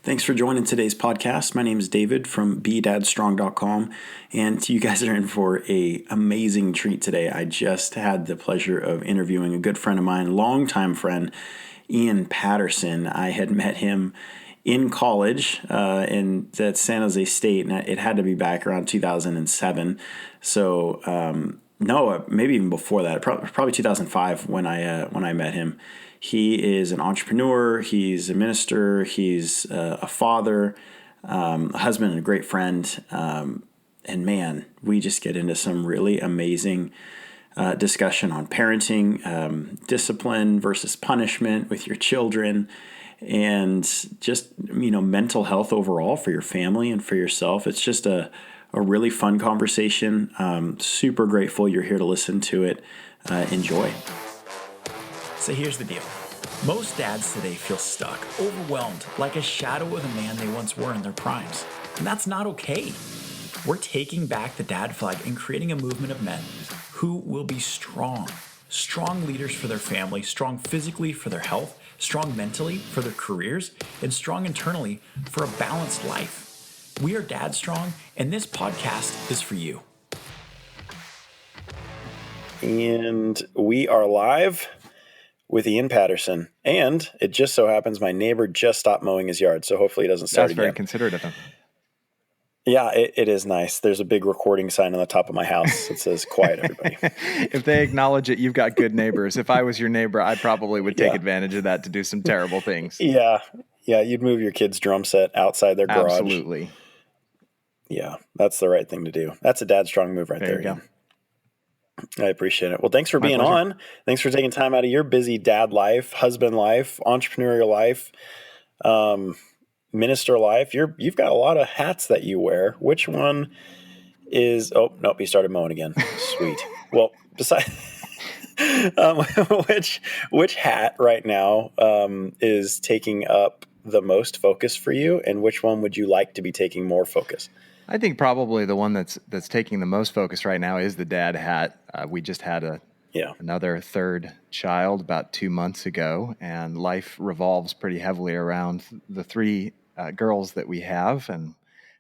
Thanks for joining today's podcast. My name is David from Dadstrong.com, and you guys are in for an amazing treat today. I just had the pleasure of interviewing a good friend of mine, longtime friend, Ian Patterson. I had met him in college at San Jose State, and it had to be back around 2007. So no, maybe even before that, probably 2005 when I met him. He is an entrepreneur. He's a minister. He's a father, a husband, and a great friend. And man, we just get into some really amazing discussion on parenting, discipline versus punishment with your children, and just mental health overall for your family and for yourself. It's just a really fun conversation. Super grateful you're here to listen to it. Enjoy. So here's the deal. Most dads today feel stuck, overwhelmed, like a shadow of the man they once were in their primes. And that's not okay. We're taking back the dad flag and creating a movement of men who will be strong leaders for their family, strong physically for their health, strong mentally for their careers, and strong internally for a balanced life. We are Dadstrong, and this podcast is for you. And we are live with Ian Patterson. And it just so happens my neighbor just stopped mowing his yard, so hopefully he doesn't start again. That's very considerate of him. Yeah, it is nice. There's a big recording sign on the top of my house that says, "Quiet, everybody." If they acknowledge it, you've got good neighbors. If I was your neighbor, I probably would take advantage of that to do some terrible things. Yeah, you'd move your kid's drum set outside their garage. Absolutely. Yeah, that's the right thing to do. That's a Dadstrong move right there. You go. I appreciate it. Well, thanks for being on. Thanks for taking time out of your busy dad life, husband life, entrepreneurial life, minister life. You've got a lot of hats that you wear. Which one is? Oh nope, he started mowing again. Sweet. Well, besides, which hat right now is taking up the most focus for you, and which one would you like to be taking more focus? I think probably the one that's taking the most focus right now is the dad hat. We just had another third child about 2 months ago, and life revolves pretty heavily around the three girls that we have, and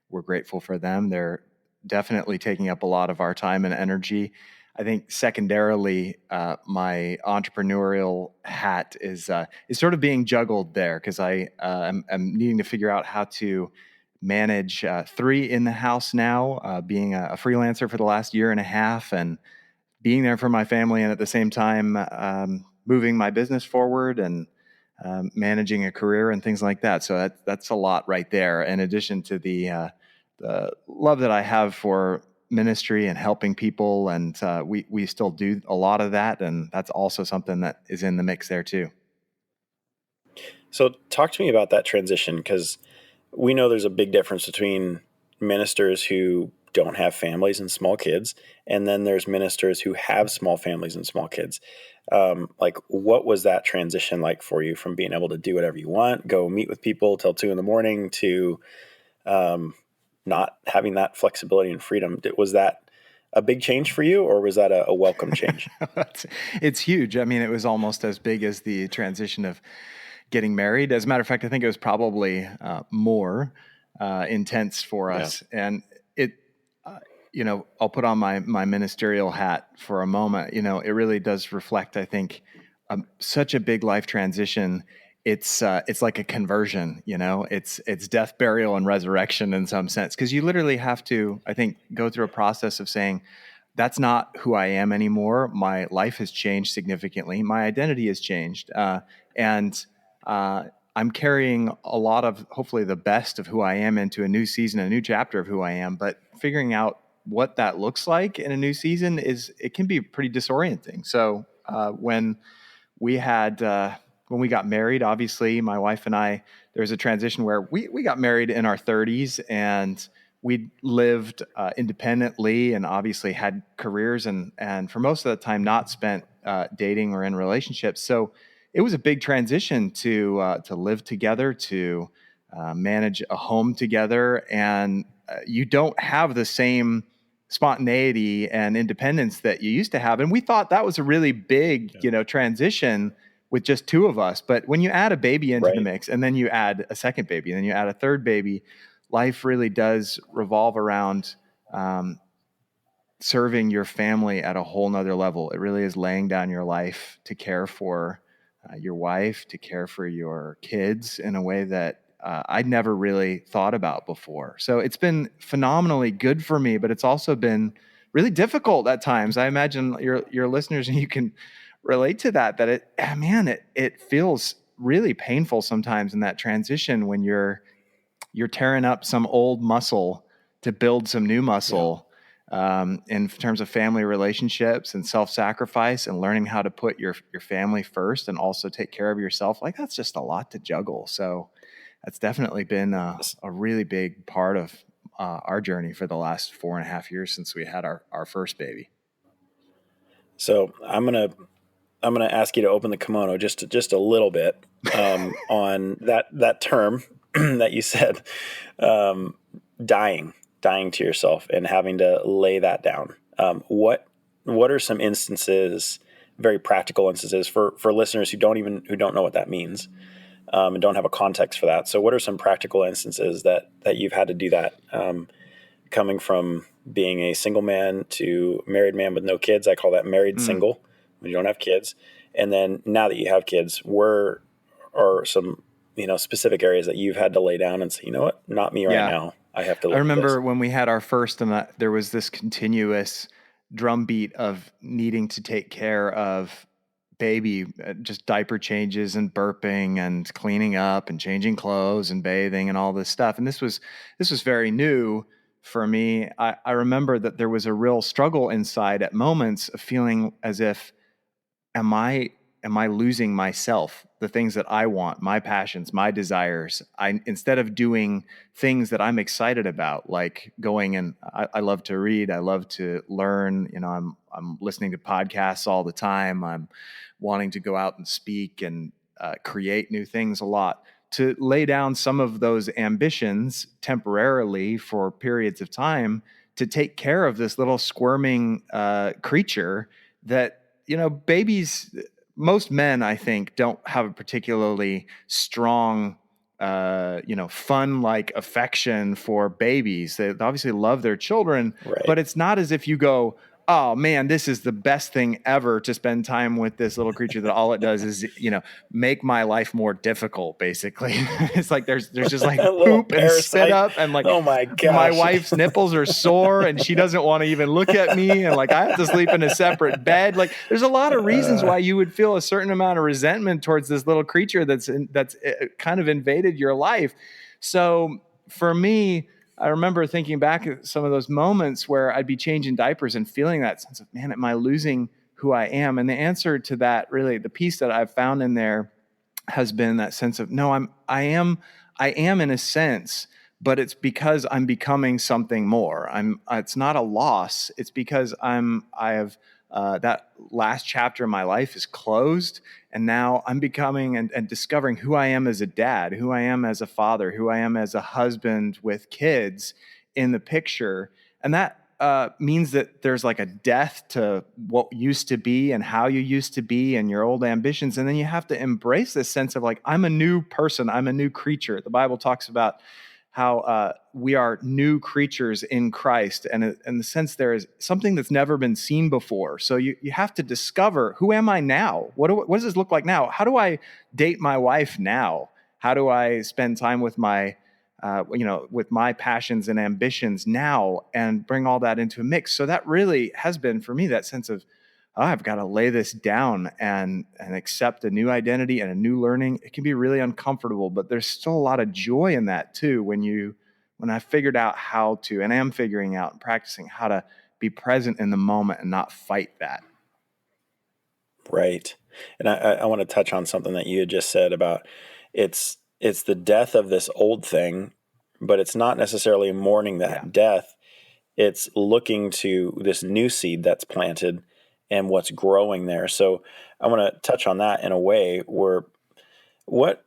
we're grateful for them. They're definitely taking up a lot of our time and energy. I think secondarily, my entrepreneurial hat is sort of being juggled there because I am needing to figure out how to manage three in the house now, being a freelancer for the last year and a half and being there for my family, and at the same time moving my business forward and managing a career and things like that. So that's a lot right there, in addition to the love that I have for ministry and helping people, and we still do a lot of that, and that's also something that is in the mix there too. So talk to me about that transition, because we know there's a big difference between ministers who don't have families and small kids, and then there's ministers who have small families and small kids. What was that transition like for you, from being able to do whatever you want, go meet with people till 2 a.m, to not having that flexibility and freedom? Was that a big change for you, or was that a welcome change? It's huge. I mean, it was almost as big as the transition of getting married. As a matter of fact, I think it was probably more intense for us. Yeah. And it, I'll put on my ministerial hat for a moment. It really does reflect, I think, such a big life transition. It's like a conversion. It's death, burial, and resurrection in some sense, because you literally have to, I think, go through a process of saying, that's not who I am anymore. My life has changed significantly. My identity has changed, and I'm carrying a lot of, hopefully, the best of who I am into a new season, a new chapter of who I am. But figuring out what that looks like in a new season it can be pretty disorienting. So when we got married, obviously, my wife and I, there was a transition where we got married in our 30s, and we lived independently, and obviously had careers, and for most of the time not spent dating or in relationships. So it was a big transition to live together, to manage a home together, and you don't have the same spontaneity and independence that you used to have. And we thought that was a really big, transition with just two of us. But when you add a baby into the Right. mix, and then you add a second baby, and then you add a third baby, life really does revolve around serving your family at a whole nother level. It really is laying down your life to care for your wife, to care for your kids in a way that I'd never really thought about before. So it's been phenomenally good for me, but it's also been really difficult at times. I imagine your listeners, and you can relate to that, it feels really painful sometimes in that transition when you're tearing up some old muscle to build some new Yeah. muscle, in terms of family relationships and self-sacrifice and learning how to put your family first and also take care of yourself. Like, that's just a lot to juggle. So that's definitely been a really big part of our journey for the last 4.5 years since we had our first baby. So I'm gonna ask you to open the kimono just a little bit on that term that you said, um, dying to yourself and having to lay that down. What are some instances, very practical instances for listeners who don't know what that means, and don't have a context for that? So what are some practical instances that you've had to do that, coming from being a single man to married man with no kids? I call that married single when you don't have kids. And then now that you have kids, where are some, specific areas that you've had to lay down and say, you know what, not me right Yeah. now. I have to I look at this. remember when we had our first, and there was this continuous drumbeat of needing to take care of baby, just diaper changes and burping and cleaning up and changing clothes and bathing and all this stuff. And this was very new for me. I remember that there was a real struggle inside at moments of feeling as if, am I losing myself, the things that I want, my passions, my desires? Instead of doing things that I'm excited about, like going, and I love to read, I love to learn, I'm listening to podcasts all the time. I'm wanting to go out and speak and create new things a lot. To lay down some of those ambitions temporarily for periods of time to take care of this little squirming creature that, babies, most men, I think, don't have a particularly strong, fun like affection for babies. They obviously love their children, Right. but it's not as if you go, oh man, this is the best thing ever to spend time with this little creature that all it does is, make my life more difficult, basically. It's like there's just like A little poop and spit parasite. up, and like Oh my my gosh. wife's nipples are sore and she doesn't want to even look at me, and like I have to sleep in a separate bed. Like, there's a lot of reasons why you would feel a certain amount of resentment towards this little creature that's kind of invaded your life. So for me, I remember thinking back at some of those moments where I'd be changing diapers and feeling that sense of, man, am I losing who I am? And the answer to that, really, the piece that I've found in there has been that sense of, no, I am in a sense, but it's because I'm becoming something more. It's not a loss. It's because I have, that last chapter of my life is closed. And now I'm becoming and discovering who I am as a dad, who I am as a father, who I am as a husband with kids in the picture. And that means that there's like a death to what used to be and how you used to be and your old ambitions. And then you have to embrace this sense of like, I'm a new person. I'm a new creature. The Bible talks about how we are new creatures in Christ. And in the sense, there is something that's never been seen before. So you have to discover, who am I now? What does this look like now? How do I date my wife now? How do I spend time with my with my passions and ambitions now, and bring all that into a mix? So that really has been for me that sense of, oh, I've got to lay this down and accept a new identity and a new learning. It can be really uncomfortable, but there's still a lot of joy in that too. When I figured out how to, and am figuring out and practicing how to be present in the moment and not fight that. Right. And I want to touch on something that you had just said about it's the death of this old thing, but it's not necessarily mourning that death. It's looking to this new seed that's planted and what's growing there. So I want to touch on that in a way where, what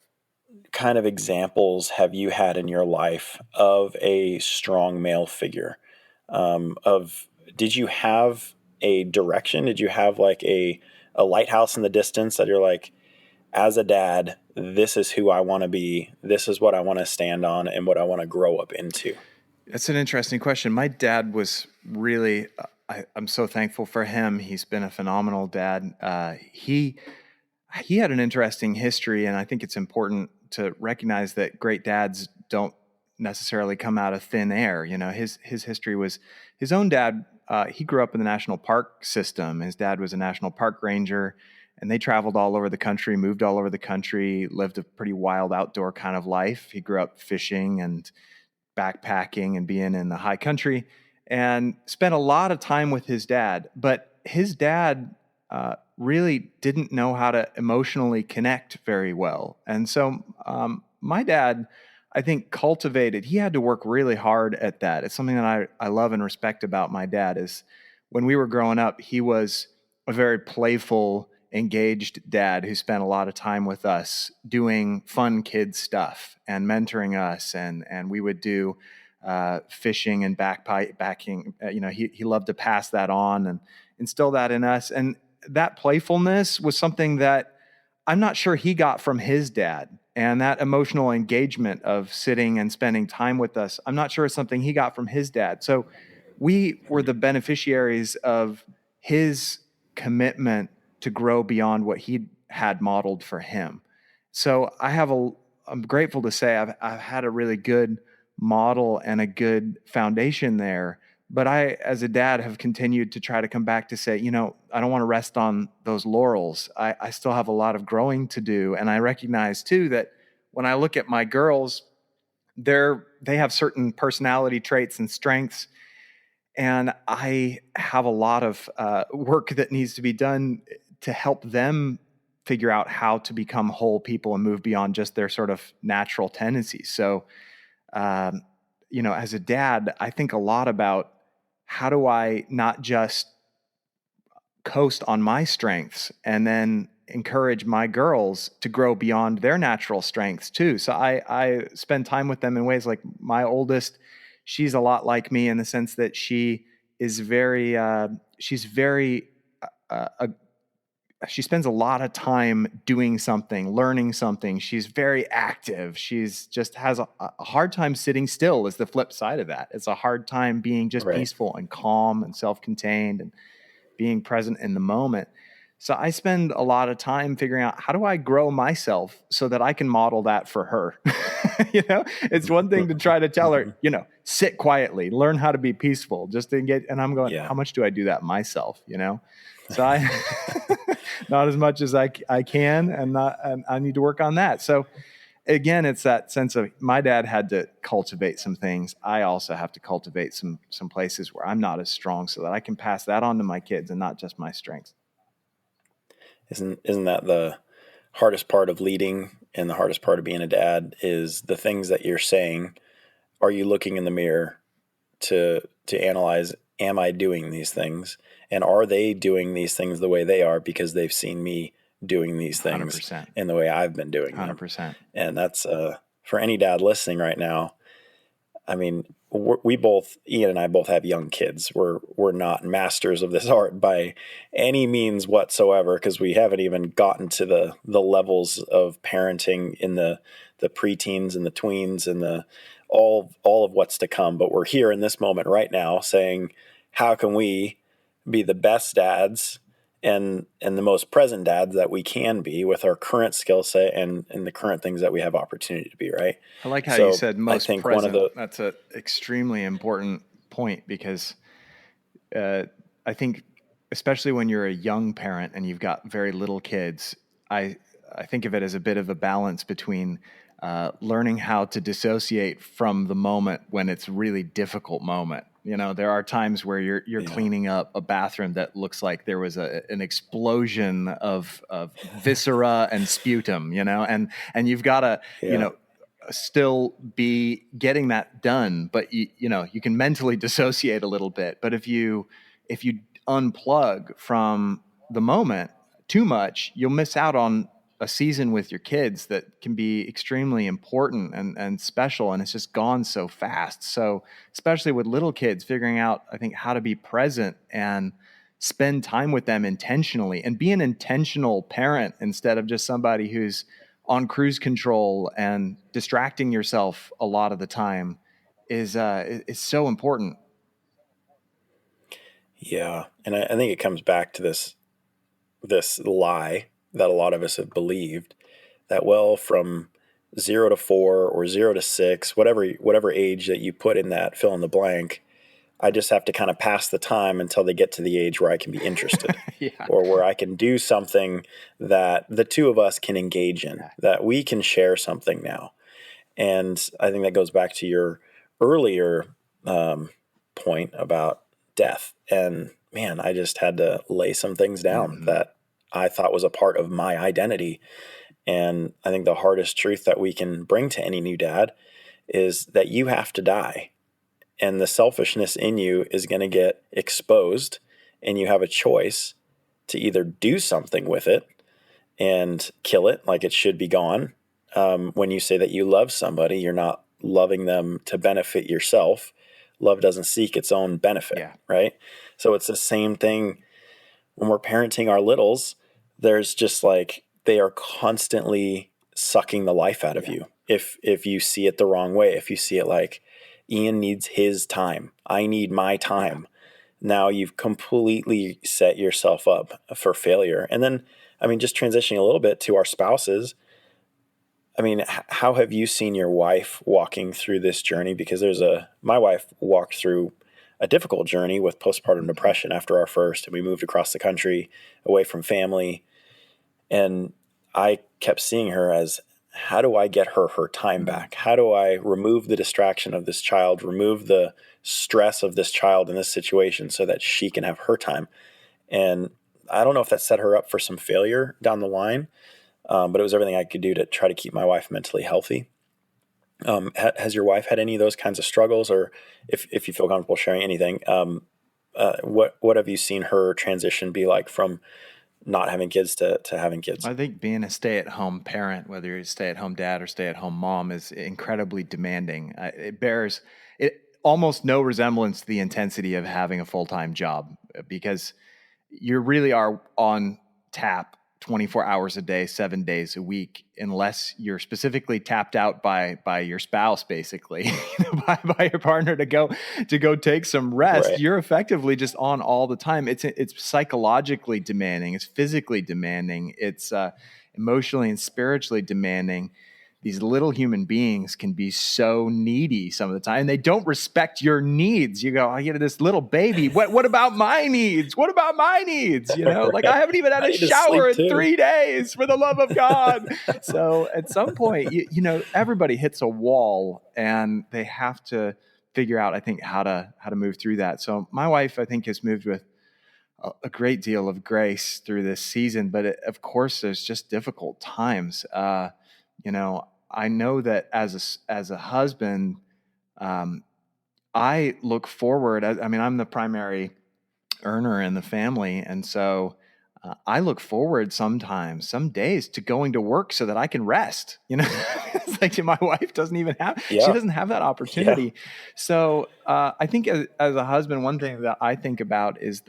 kind of examples have you had in your life of a strong male figure? Did you have a direction? Did you have like a lighthouse in the distance that you're like, as a dad, this is who I want to be. This is what I want to stand on and what I want to grow up into? That's an interesting question. My dad was really, I'm so thankful for him. He's been a phenomenal dad. He had an interesting history, and I think it's important to recognize that great dads don't necessarily come out of thin air. You know, his history was his own dad. He grew up in the national park system. His dad was a national park ranger, and they traveled all over the country, moved all over the country, lived a pretty wild outdoor kind of life. He grew up fishing and backpacking and being in the high country, and spent a lot of time with his dad. But his dad really didn't know how to emotionally connect very well. And so my dad, I think, he had to work really hard at that. It's something that I love and respect about my dad is when we were growing up, he was a very playful, engaged dad who spent a lot of time with us doing fun kid stuff and mentoring us. And we would do fishing and backpacking. He loved to pass that on and instill that in us. And that playfulness was something that I'm not sure he got from his dad. And that emotional engagement of sitting and spending time with us, I'm not sure it's something he got from his dad. So we were the beneficiaries of his commitment to grow beyond what he had modeled for him. So I'm grateful to say I've had a really good model and a good foundation there. But I, as a dad, have continued to try to come back to say, I don't want to rest on those laurels. I still have a lot of growing to do. And I recognize too that when I look at my girls, they have certain personality traits and strengths. And I have a lot of work that needs to be done to help them figure out how to become whole people and move beyond just their sort of natural tendencies. So, as a dad, I think a lot about how do I not just coast on my strengths and then encourage my girls to grow beyond their natural strengths too. So I spend time with them in ways like my oldest, she's a lot like me in the sense that she is she spends a lot of time doing something, learning something. She's very active. She's just has a hard time sitting still is the flip side of that. It's a hard time being just Right. peaceful and calm and self-contained and being present in the moment. So I spend a lot of time figuring out how do I grow myself so that I can model that for her. It's one thing to try to tell her, sit quietly, learn how to be peaceful, just to and I'm going, how much do I do that myself? So I, not as much as I can, and I need to work on that. So again, it's that sense of my dad had to cultivate some things. I also have to cultivate some places where I'm not as strong so that I can pass that on to my kids and not just my strengths. Isn't that the hardest part of leading and the hardest part of being a dad is the things that you're saying? Are you looking in the mirror to analyze, am I doing these things? And are they doing these things the way they are because they've seen me doing these things 100%. in the way I've been doing them? 100%. And that's for any dad listening right now. I mean, Ian and I both have young kids. We're not masters of this art by any means whatsoever because we haven't even gotten to the levels of parenting in the preteens and the tweens and the all of what's to come. But we're here in this moment right now saying, how can we be the best dads and the most present dads that we can be with our current skill set and the current things that we have opportunity to be, right? I like how you said most present. One of that's an extremely important point because I think especially when you're a young parent and you've got very little kids, I think of it as a bit of a balance between learning how to dissociate from the moment when it's a really difficult moment. There are times where you're cleaning up a bathroom that looks like there was an explosion of viscera and sputum, and you've got to, still be getting that done, but you can mentally dissociate a little bit. But if you unplug from the moment too much, you'll miss out on a season with your kids that can be extremely important and special, and it's just gone so fast. So especially with little kids, figuring out, I think, how to be present and spend time with them intentionally and be an intentional parent instead of just somebody who's on cruise control and distracting yourself a lot of the time is so important. Yeah. And I think it comes back to this lie that a lot of us have believed that, well, from 0 to 4 or 0 to 6, whatever age that you put in that fill in the blank, I just have to kind of pass the time until they get to the age where I can be interested Yeah. or where I can do something that the two of us can engage in, that we can share something now. And I think that goes back to your earlier point about death. And man, I just had to lay some things down that I thought was a part of my identity. And I think the hardest truth that we can bring to any new dad is that you have to die. And the selfishness in you is going to get exposed, and you have a choice to either do something with it and kill it like it should be gone. When you say that you love somebody, you're not loving them to benefit yourself. Love doesn't seek its own benefit, right? So it's the same thing when we're parenting our littles. There's just like, they are constantly sucking the life out of you. If you see it the wrong way, if you see it like, Ian needs his time, I need my time. Now you've completely set yourself up for failure. And then, I mean, just transitioning a little bit to our spouses. I mean, how have you seen your wife walking through this journey? Because my wife walked through a difficult journey with postpartum depression after our first, and we moved across the country away from family. And I kept seeing her as, how do I get her time back? How do I remove the distraction of this child, remove the stress of this child in this situation so that she can have her time? And I don't know if that set her up for some failure down the line, but it was everything I could do to try to keep my wife mentally healthy. Has your wife had any of those kinds of struggles, or if you feel comfortable sharing anything, what have you seen her transition be like from not having kids to having kids? I think being a stay-at-home parent, whether you're a stay-at-home dad or stay-at-home mom, is incredibly demanding. It bears almost no resemblance to the intensity of having a full-time job, because you really are on tap 24 hours a day, 7 days a week, unless you're specifically tapped out by your spouse, basically, by your partner to go take some rest. Right. You're effectively just on all the time. It's psychologically demanding. It's physically demanding. It's emotionally and spiritually demanding. These little human beings can be so needy some of the time, and they don't respect your needs. You go, I get this little baby. What about my needs? What about my needs? You know, like, I haven't even had a shower in 3 days, for the love of God. So at some point, you know, everybody hits a wall, and they have to figure out, I think, how to move through that. So my wife, I think, has moved with a great deal of grace through this season, but of course, there's just difficult times. You know, I know that as a husband, I look forward. I mean, I'm the primary earner in the family, and so I look forward sometimes, some days, to going to work so that I can rest. You know, it's like my wife doesn't even have. She doesn't have that opportunity. So I think as a husband, one thing that I think about is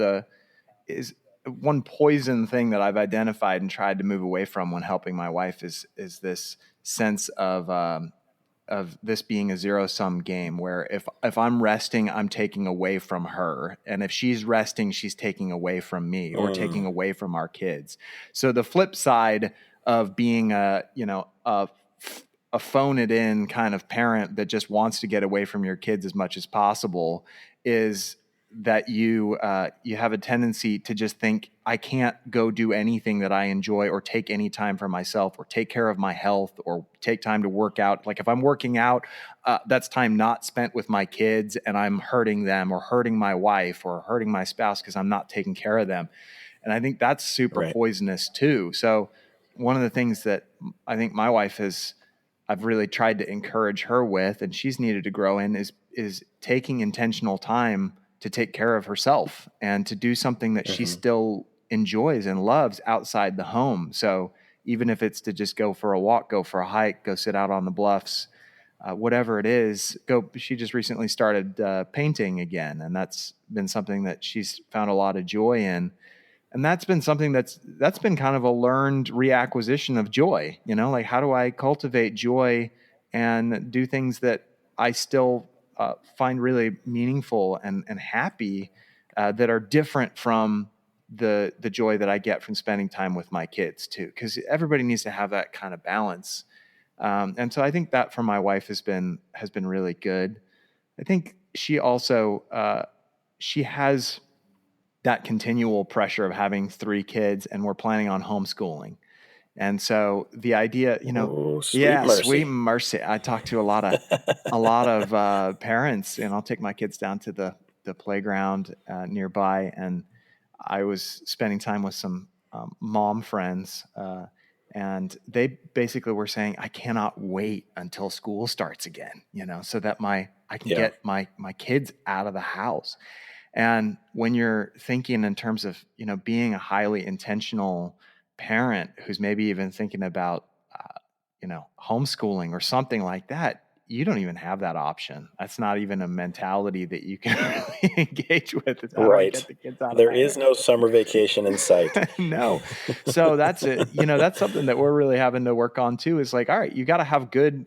one poison thing that I've identified and tried to move away from when helping my wife is this sense of this being a zero-sum game, where if I'm resting, I'm taking away from her, and if she's resting, she's taking away from me, or taking away from our kids. So the flip side of being a phone it in kind of parent that just wants to get away from your kids as much as possible is that you have a tendency to just think, I can't go do anything that I enjoy, or take any time for myself, or take care of my health, or take time to work out. Like, if I'm working out, that's time not spent with my kids, and I'm hurting them, or hurting my wife, or hurting my spouse because I'm not taking care of them. And I think that's super poisonous too. So one of the things that I think my wife I've really tried to encourage her with, and she's needed to grow in, is taking intentional time to take care of herself and to do something that she still enjoys and loves outside the home. So even if it's to just go for a walk, go for a hike, go sit out on the bluffs, whatever it is, go. She just recently started painting again, and that's been something that she's found a lot of joy in. And that's been something that's been kind of a learned reacquisition of joy. Like, how do I cultivate joy and do things that I still find really meaningful and happy, that are different from the joy that I get from spending time with my kids too, because everybody needs to have that kind of balance. And so I think that for my wife has been really good. I think she also she has that continual pressure of having 3 kids, and we're planning on homeschooling. And so the idea, Oh, sweet yeah, sweet mercy. mercy. I talk to a lot of parents, and I'll take my kids down to the playground nearby. And I was spending time with some mom friends, and they basically were saying, I cannot wait until school starts again, so that I can Yeah. get my kids out of the house. And when you're thinking in terms of, being a highly intentional parent who's maybe even thinking about, homeschooling or something like that, you don't even have that option. That's not even a mentality that you can really engage with. It's how do I Right. get the kids out of There the is house? no summer vacation in sight. No. So that's it. That's something that we're really having to work on too, is like, all right, you got to have good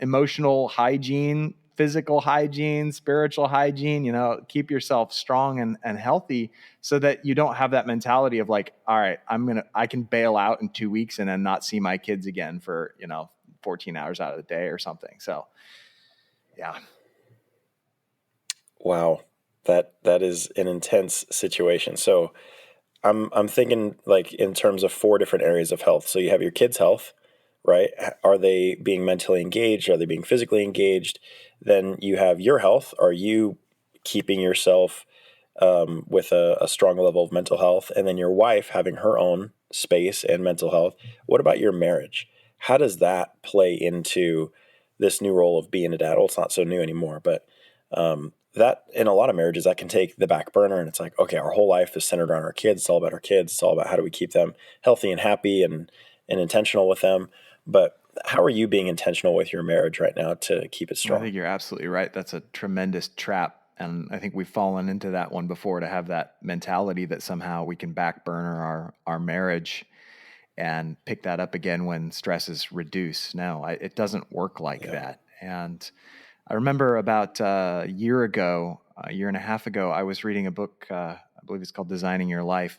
emotional hygiene, physical hygiene, spiritual hygiene, keep yourself strong and healthy, so that you don't have that mentality of like, all right, I can bail out in 2 weeks and then not see my kids again for, 14 hours out of the day or something. So yeah. Wow. That is an intense situation. So I'm thinking like in terms of 4 different areas of health. So you have your kids' health, right? Are they being mentally engaged? Are they being physically engaged? Then you have your health. Are you keeping yourself with a strong level of mental health? And then your wife having her own space and mental health. What about your marriage? How does that play into this new role of being a dad? Well, it's not so new anymore, but that in a lot of marriages that can take the back burner, and it's like, okay, our whole life is centered on our kids. It's all about our kids. It's all about how do we keep them healthy and happy and intentional with them. But how are you being intentional with your marriage right now to keep it I strong? think you're absolutely right. That's a tremendous trap. And I think we've fallen into that one before, to have that mentality that somehow we can back burner our marriage and pick that up again when stress is reduced. No, it doesn't work like Yeah. that. And I remember about a year and a half ago, I was reading a book, I believe it's called Designing Your Life.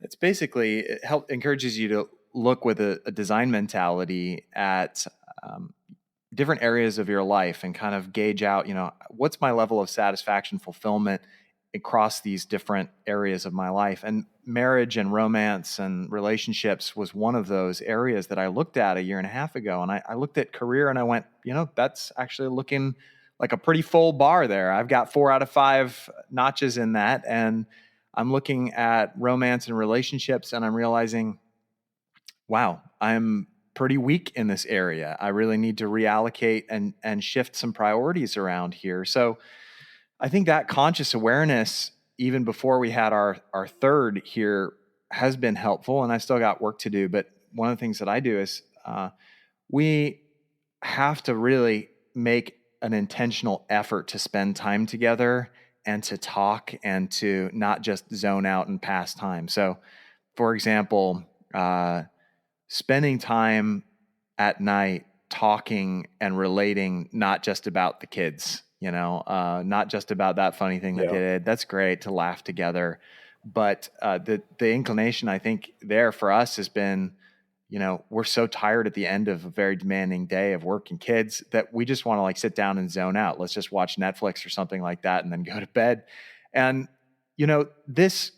It's basically, it encourages you to look with a design mentality at um, different areas of your life and kind of gauge out, what's my level of satisfaction, fulfillment across these different areas of my life. And marriage and romance and relationships was one of those areas that I looked at a year and a half ago. And I looked at career and I went, that's actually looking like a pretty full bar there. I've got 4 out of 5 notches in that. And I'm looking at romance and relationships and I'm realizing, wow, I'm pretty weak in this area. I really need to reallocate and shift some priorities around here. So I think that conscious awareness, even before we had our third here, has been helpful. And I still got work to do. But one of the things that I do is we have to really make an intentional effort to spend time together and to talk and to not just zone out and pass time. So, for example, spending time at night talking and relating, not just about the kids, not just about that funny thing that they Yeah. did. That's great to laugh together. But the inclination, I think, there for us has been, we're so tired at the end of a very demanding day of work and kids that we just want to like sit down and zone out. Let's just watch Netflix or something like that and then go to bed. And, this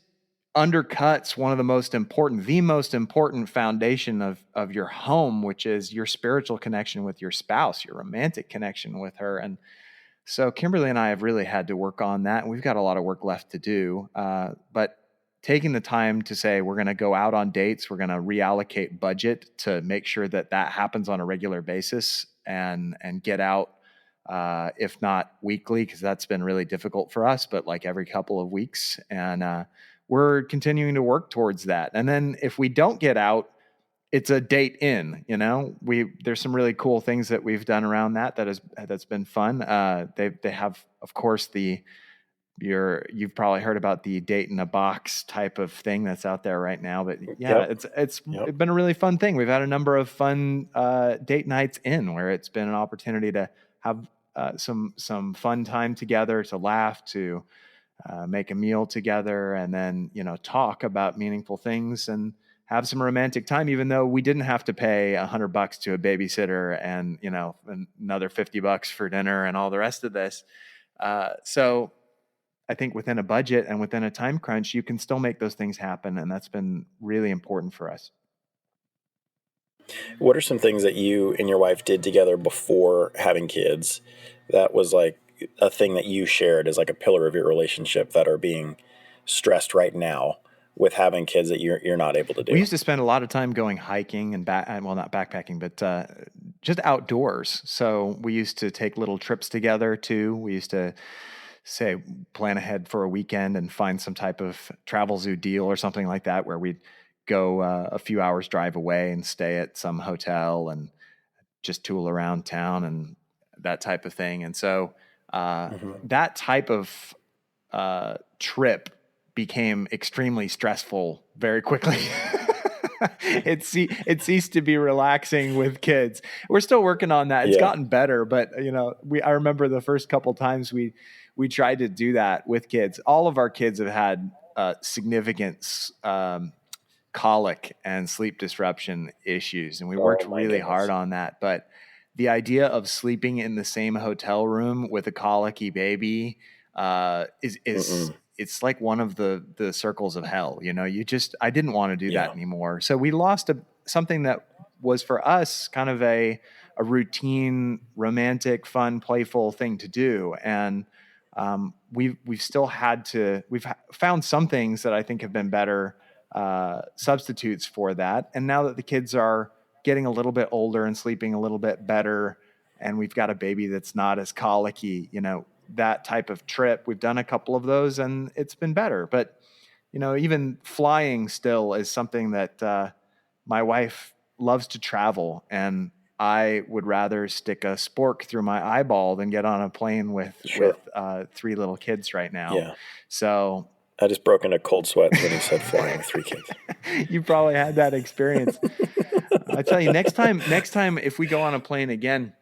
undercuts one of the most important foundation of your home, which is your spiritual connection with your spouse, your romantic connection with her. And so Kimberly and I have really had to work on that. And we've got a lot of work left to do. But taking the time to say, we're going to go out on dates, we're going to reallocate budget to make sure that that happens on a regular basis and get out, if not weekly, because that's been really difficult for us, but like every couple of weeks. And we're continuing to work towards that. And then if we don't get out, it's a date in, there's some really cool things that we've done around that's been fun. They have, of course, you've probably heard about the date in a box type of thing that's out there right now, but yeah, Yep. it's been a really fun thing. We've had a number of fun date nights where it's been an opportunity to have some fun time together, to laugh, to make a meal together, and then talk about meaningful things and have some romantic time, even though we didn't have to pay $100 to a babysitter and another $50 for dinner and all the rest of this. So I think within a budget and within a time crunch, you can still make those things happen. And that's been really important for us. What are some things that you and your wife did together before having kids that was like a thing that you shared as like a pillar of your relationship that are being stressed right now with having kids that you're not able to do? We used to spend a lot of time going hiking and not backpacking, but just outdoors. So we used to take little trips together too. We used to plan ahead for a weekend and find some type of travel zoo deal or something like that, where we'd go a few hours drive away and stay at some hotel and just tool around town and that type of thing. And so that type of trip became extremely stressful very quickly. It ceased to be relaxing with kids. We're still working on that. It's gotten better, but I remember the first couple times we tried to do that with kids. All of our kids have had significant colic and sleep disruption issues, and we worked really hard on that. But the idea of sleeping in the same hotel room with a colicky baby is it's like one of the circles of hell. I didn't want to do that anymore. So we lost something that was for us kind of a routine, romantic, fun, playful thing to do. And we've found some things that I think have been better substitutes for that. And now that the kids are getting a little bit older and sleeping a little bit better, and we've got a baby that's not as colicky, that type of trip, we've done a couple of those and it's been better. But, even flying still is something that my wife loves to travel, and I would rather stick a spork through my eyeball than get on a plane with 3 little kids right now. Yeah. So I just broke into cold sweats when he said flying with 3 kids. You probably had that experience. I tell you, next time, if we go on a plane again,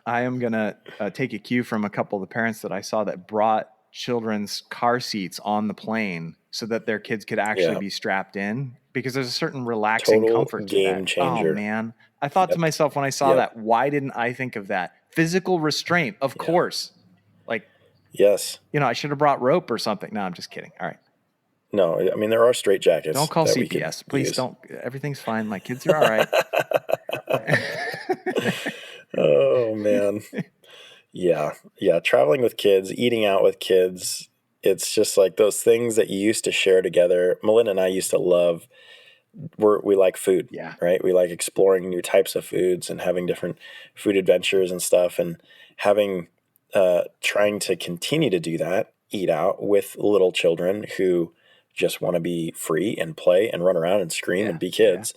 I am going to take a cue from a couple of the parents that I saw that brought children's car seats on the plane so that their kids could actually be strapped in, because there's a certain relaxing comfort to that. Game changer. Oh man. I thought to myself when I saw that, why didn't I think of that? Physical restraint, of course. Like, yes. I should have brought rope or something. No, I'm just kidding. All right. No, I mean, there are straight jackets. Don't call CPS. Please don't. Everything's fine. My kids are all right. Oh, man. Yeah. Traveling with kids, eating out with kids. It's just like those things that you used to share together. Melinda and I used to love, we like food, right? We like exploring new types of foods and having different food adventures and stuff, and having, trying to continue to do that, eat out with little children who just want to be free and play and run around and scream and be kids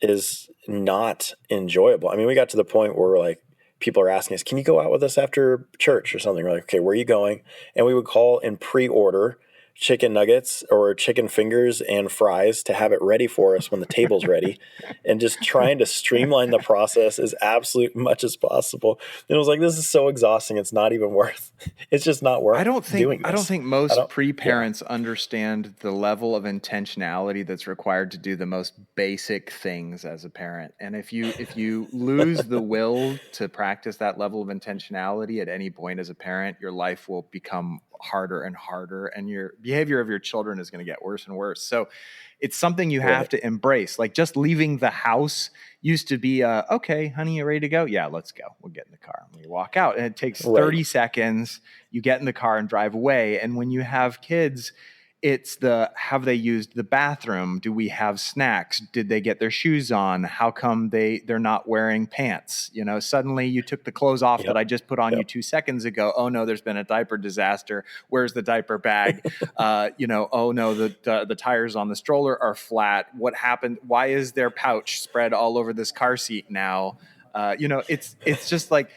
is not enjoyable. I mean, we got to the point where we're like, people are asking us, can you go out with us after church or something? We're like, okay, where are you going? And we would call and pre-order chicken nuggets or chicken fingers and fries to have it ready for us when the table's ready, and just trying to streamline the process as absolute much as possible. And it was like, this is so exhausting. It's not even worth, it's just not worth doing this. I don't think most pre-parents understand the level of intentionality that's required to do the most basic things as a parent. And if you lose the will to practice that level of intentionality at any point as a parent, your life will become harder and harder, and your behavior of your children is going to get worse and worse. So it's something you have to embrace. Like, just leaving the house used to be, okay, honey, you ready to go? Yeah, let's go. We'll get in the car. And we walk out, and it takes 30 seconds. You get in the car and drive away. And when you have kids, it's have they used the bathroom? Do we have snacks? Did they get their shoes on? How come they're not wearing pants? Suddenly you took the clothes off that I just put on you 2 seconds ago. Oh no, there's been a diaper disaster. Where's the diaper bag? Oh no, the tires on the stroller are flat. What happened? Why is their pouch spread all over this car seat now? It's just like,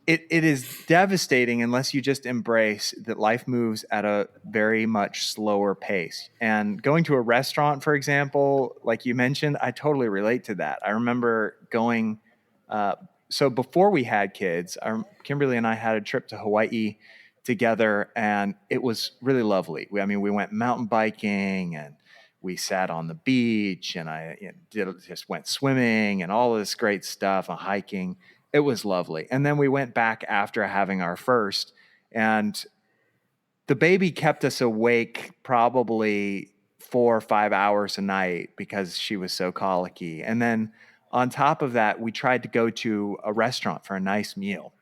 it is devastating unless you just embrace that life moves at a very much slower pace. And going to a restaurant, for example, like you mentioned, I totally relate to that. I remember going, so before we had kids, Kimberly and I had a trip to Hawaii together, and it was really lovely. We went mountain biking, and we sat on the beach, and I just went swimming and all this great stuff, and hiking. It was lovely. And then we went back after having our first, and the baby kept us awake probably 4 or 5 hours a night because she was so colicky. And then on top of that, we tried to go to a restaurant for a nice meal.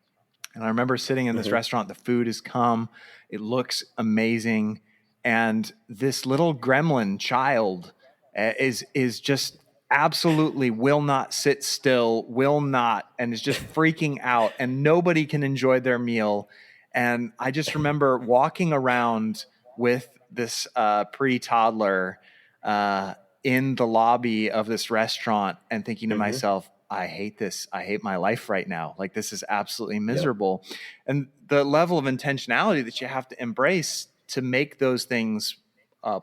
And I remember sitting in this restaurant, the food has come, it looks amazing. And this little gremlin child is just absolutely will not sit still, and is just freaking out, and nobody can enjoy their meal. And I just remember walking around with this pre-toddler in the lobby of this restaurant and thinking to myself, I hate this. I hate my life right now. Like, this is absolutely miserable. Yep. And the level of intentionality that you have to embrace to make those things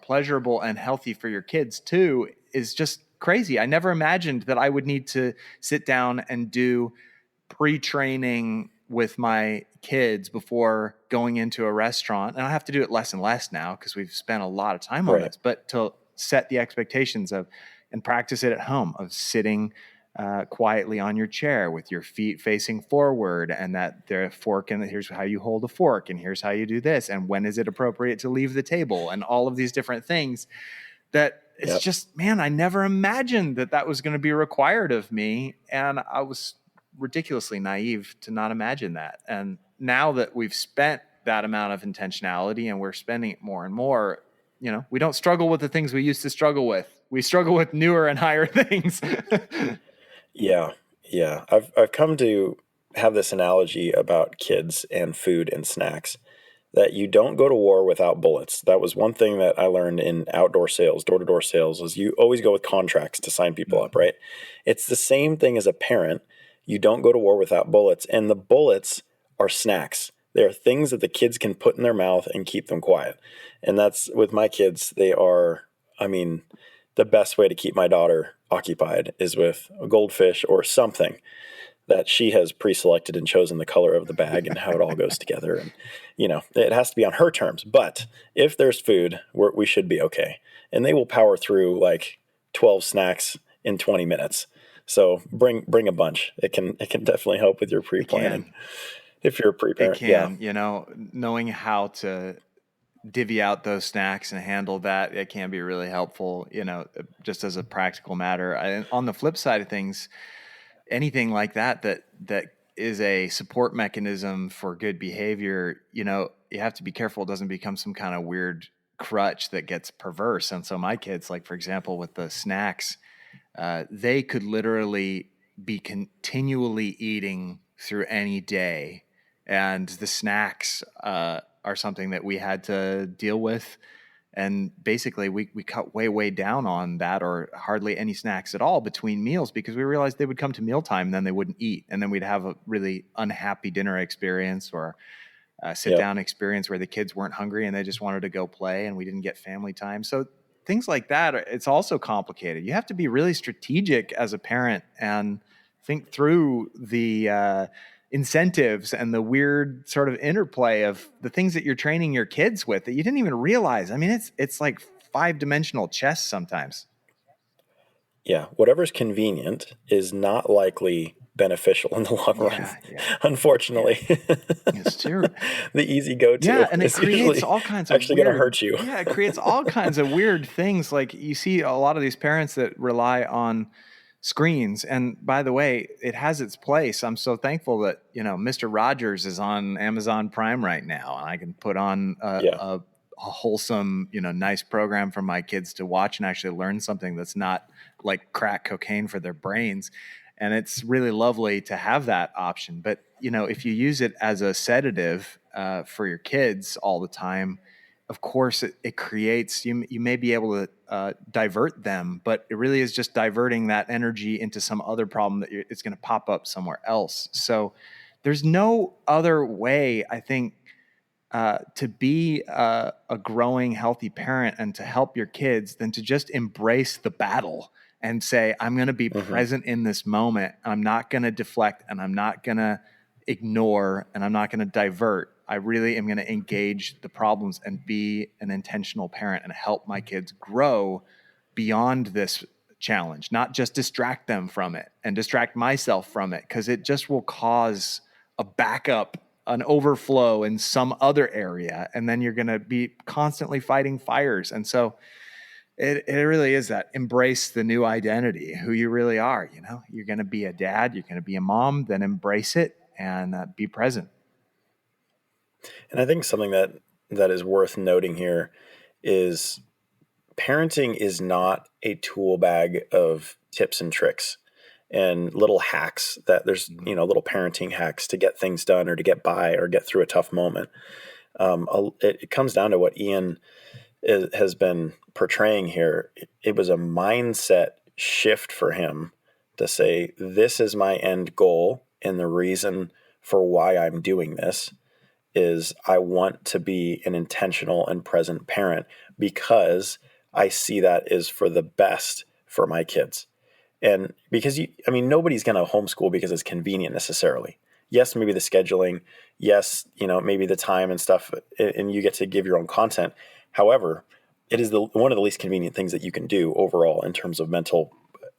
pleasurable and healthy for your kids too is just crazy. I never imagined that I would need to sit down and do pre-training with my kids before going into a restaurant. And I have to do it less and less now because we've spent a lot of time on this, but to set the expectations of, and practice it at home, of sitting quietly on your chair with your feet facing forward, and that the fork, and here's how you hold a fork, and here's how you do this, and when is it appropriate to leave the table, and all of these different things that it's just, man, I never imagined that was going to be required of me. And I was ridiculously naive to not imagine that. And now that we've spent that amount of intentionality and we're spending it more and more, we don't struggle with the things we used to struggle with. We struggle with newer and higher things. Yeah. I've come to have this analogy about kids and food and snacks, that you don't go to war without bullets. That was one thing that I learned in outdoor sales, door-to-door sales, is you always go with contracts to sign people up, right? It's the same thing as a parent. You don't go to war without bullets. And the bullets are snacks. They are things that the kids can put in their mouth and keep them quiet. And that's, with my kids, they are, the best way to keep my daughter occupied is with a goldfish or something that she has pre-selected and chosen the color of the bag and how it all goes together. And, it has to be on her terms. But if there's food, we should be okay. And they will power through like 12 snacks in 20 minutes. So bring a bunch. It can definitely help with your pre-planning. If you're a pre-parent. It can, knowing how to divvy out those snacks and handle that, it can be really helpful, just as a practical matter. And on the flip side of things, anything like that is a support mechanism for good behavior, you have to be careful it doesn't become some kind of weird crutch that gets perverse. And so my kids, like, for example, with the snacks, they could literally be continually eating through any day. And the snacks are something that we had to deal with. And basically we cut way down on that, or hardly any snacks at all between meals, because we realized they would come to mealtime and then they wouldn't eat. And then we'd have a really unhappy dinner experience, or a sit down experience where the kids weren't hungry and they just wanted to go play and we didn't get family time. So things like that, it's also complicated. You have to be really strategic as a parent and think through the incentives and the weird sort of interplay of the things that you're training your kids with that you didn't even realize. It's like 5-dimensional chess sometimes. Yeah. Whatever's convenient is not likely beneficial in the long run. Unfortunately. It's true. The easy go-to. Yeah, and it creates all kinds of actually going to hurt you. Yeah, it creates all kinds of weird things. Like, you see a lot of these parents that rely on screens. And by the way, it has its place. I'm so thankful that, Mr. Rogers is on Amazon Prime right now, and I can put on a wholesome, nice program for my kids to watch and actually learn something that's not like crack cocaine for their brains. And it's really lovely to have that option. But, if you use it as a sedative for your kids all the time, of course, it creates, you may be able to divert them, but it really is just diverting that energy into some other problem that it's going to pop up somewhere else. So there's no other way, I think, to be a growing, healthy parent and to help your kids than to just embrace the battle and say, I'm going to be present in this moment. I'm not going to deflect, and I'm not going to ignore, and I'm not going to divert. I really am going to engage the problems and be an intentional parent and help my kids grow beyond this challenge, not just distract them from it and distract myself from it, because it just will cause a backup, an overflow in some other area, and then you're going to be constantly fighting fires. And so it really is that embrace the new identity, who you really are. You're going to be a dad, you're going to be a mom, then embrace it and be present. And I think something that is worth noting here is parenting is not a tool bag of tips and tricks and little hacks that there's, little parenting hacks to get things done or to get by or get through a tough moment. It comes down to what Ian has been portraying here. It was a mindset shift for him to say, this is my end goal, and the reason for why I'm doing this is I want to be an intentional and present parent because I see that is for the best for my kids. And because nobody's going to homeschool because it's convenient necessarily. Yes, maybe the scheduling, yes, maybe the time and stuff, and you get to give your own content. However, it is one of the least convenient things that you can do overall in terms of mental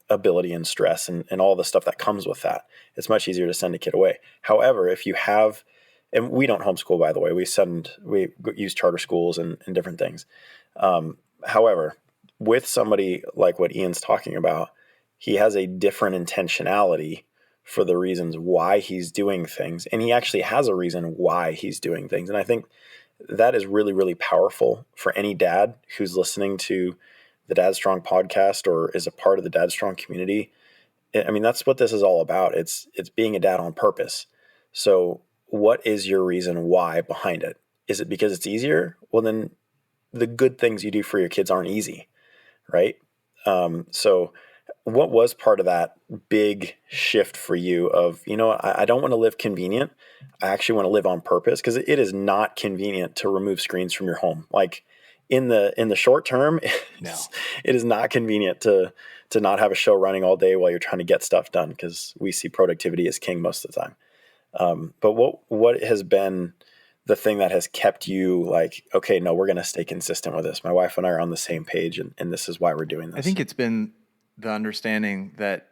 ability and stress and all the stuff that comes with that. It's much easier to send a kid away. However, if you have, and we don't homeschool, by the way, we use charter schools and different things. However, with somebody like what Ian's talking about, he has a different intentionality for the reasons why he's doing things. And he actually has a reason why he's doing things. And I think that is really, really powerful for any dad who's listening to the Dadstrong podcast or is a part of the Dadstrong community. I mean, that's what this is all about. It's being a dad on purpose. So what is your reason why behind it? Is it because it's easier? Well, then the good things you do for your kids aren't easy, right? So what was part of that big shift for you of, I don't want to live convenient. I actually want to live on purpose, because it is not convenient to remove screens from your home. Like in the short term, it is not convenient to not have a show running all day while you're trying to get stuff done, because we see productivity as king most of the time. But what has been the thing that has kept you like, okay, no, we're going to stay consistent with this. My wife and I are on the same page, and this is why we're doing this. I think it's been the understanding that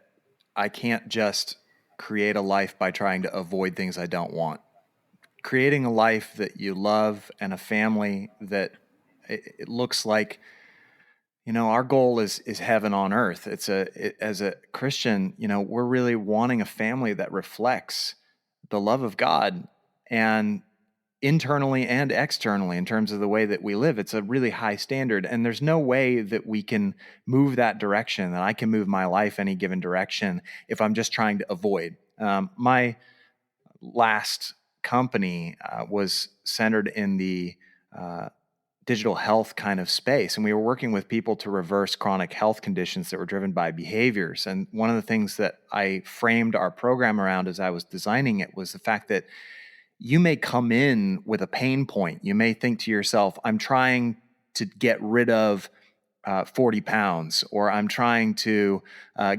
I can't just create a life by trying to avoid things I don't want. Creating a life that you love and a family that it looks like, our goal is heaven on earth. As a Christian, we're really wanting a family that reflects the love of God, and internally and externally in terms of the way that we live. It's a really high standard, and there's no way that we can move that direction, that I can move my life any given direction if I'm just trying to avoid. My last company was centered in the digital health kind of space, and we were working with people to reverse chronic health conditions that were driven by behaviors. And one of the things that I framed our program around as I was designing it was the fact that you may come in with a pain point. You may think to yourself, I'm trying to get rid of 40 pounds, or I'm trying to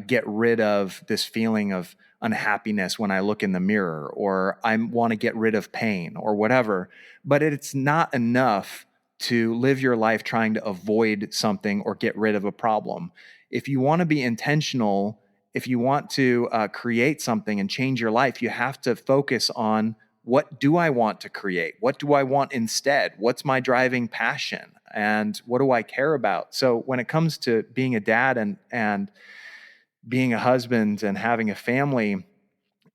get rid of this feeling of unhappiness when I look in the mirror, or I want to get rid of pain, or whatever. But it's not enough to live your life trying to avoid something or get rid of a problem. If you want to be intentional, if you want to create something and change your life, you have to focus on, what do I want to create? What do I want instead? What's my driving passion? And what do I care about? So when it comes to being a dad and being a husband and having a family,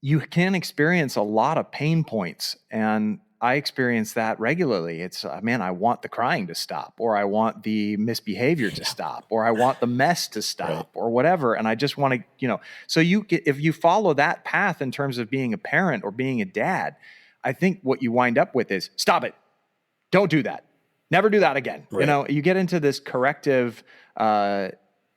you can experience a lot of pain points. And I experience that regularly. It's, man, I want the crying to stop, or I want the misbehavior to stop, or I want the mess to stop, or whatever. And I just want to, so if you follow that path in terms of being a parent or being a dad, I think what you wind up with is, stop it. Don't do that. Never do that again. Right. You get into this corrective,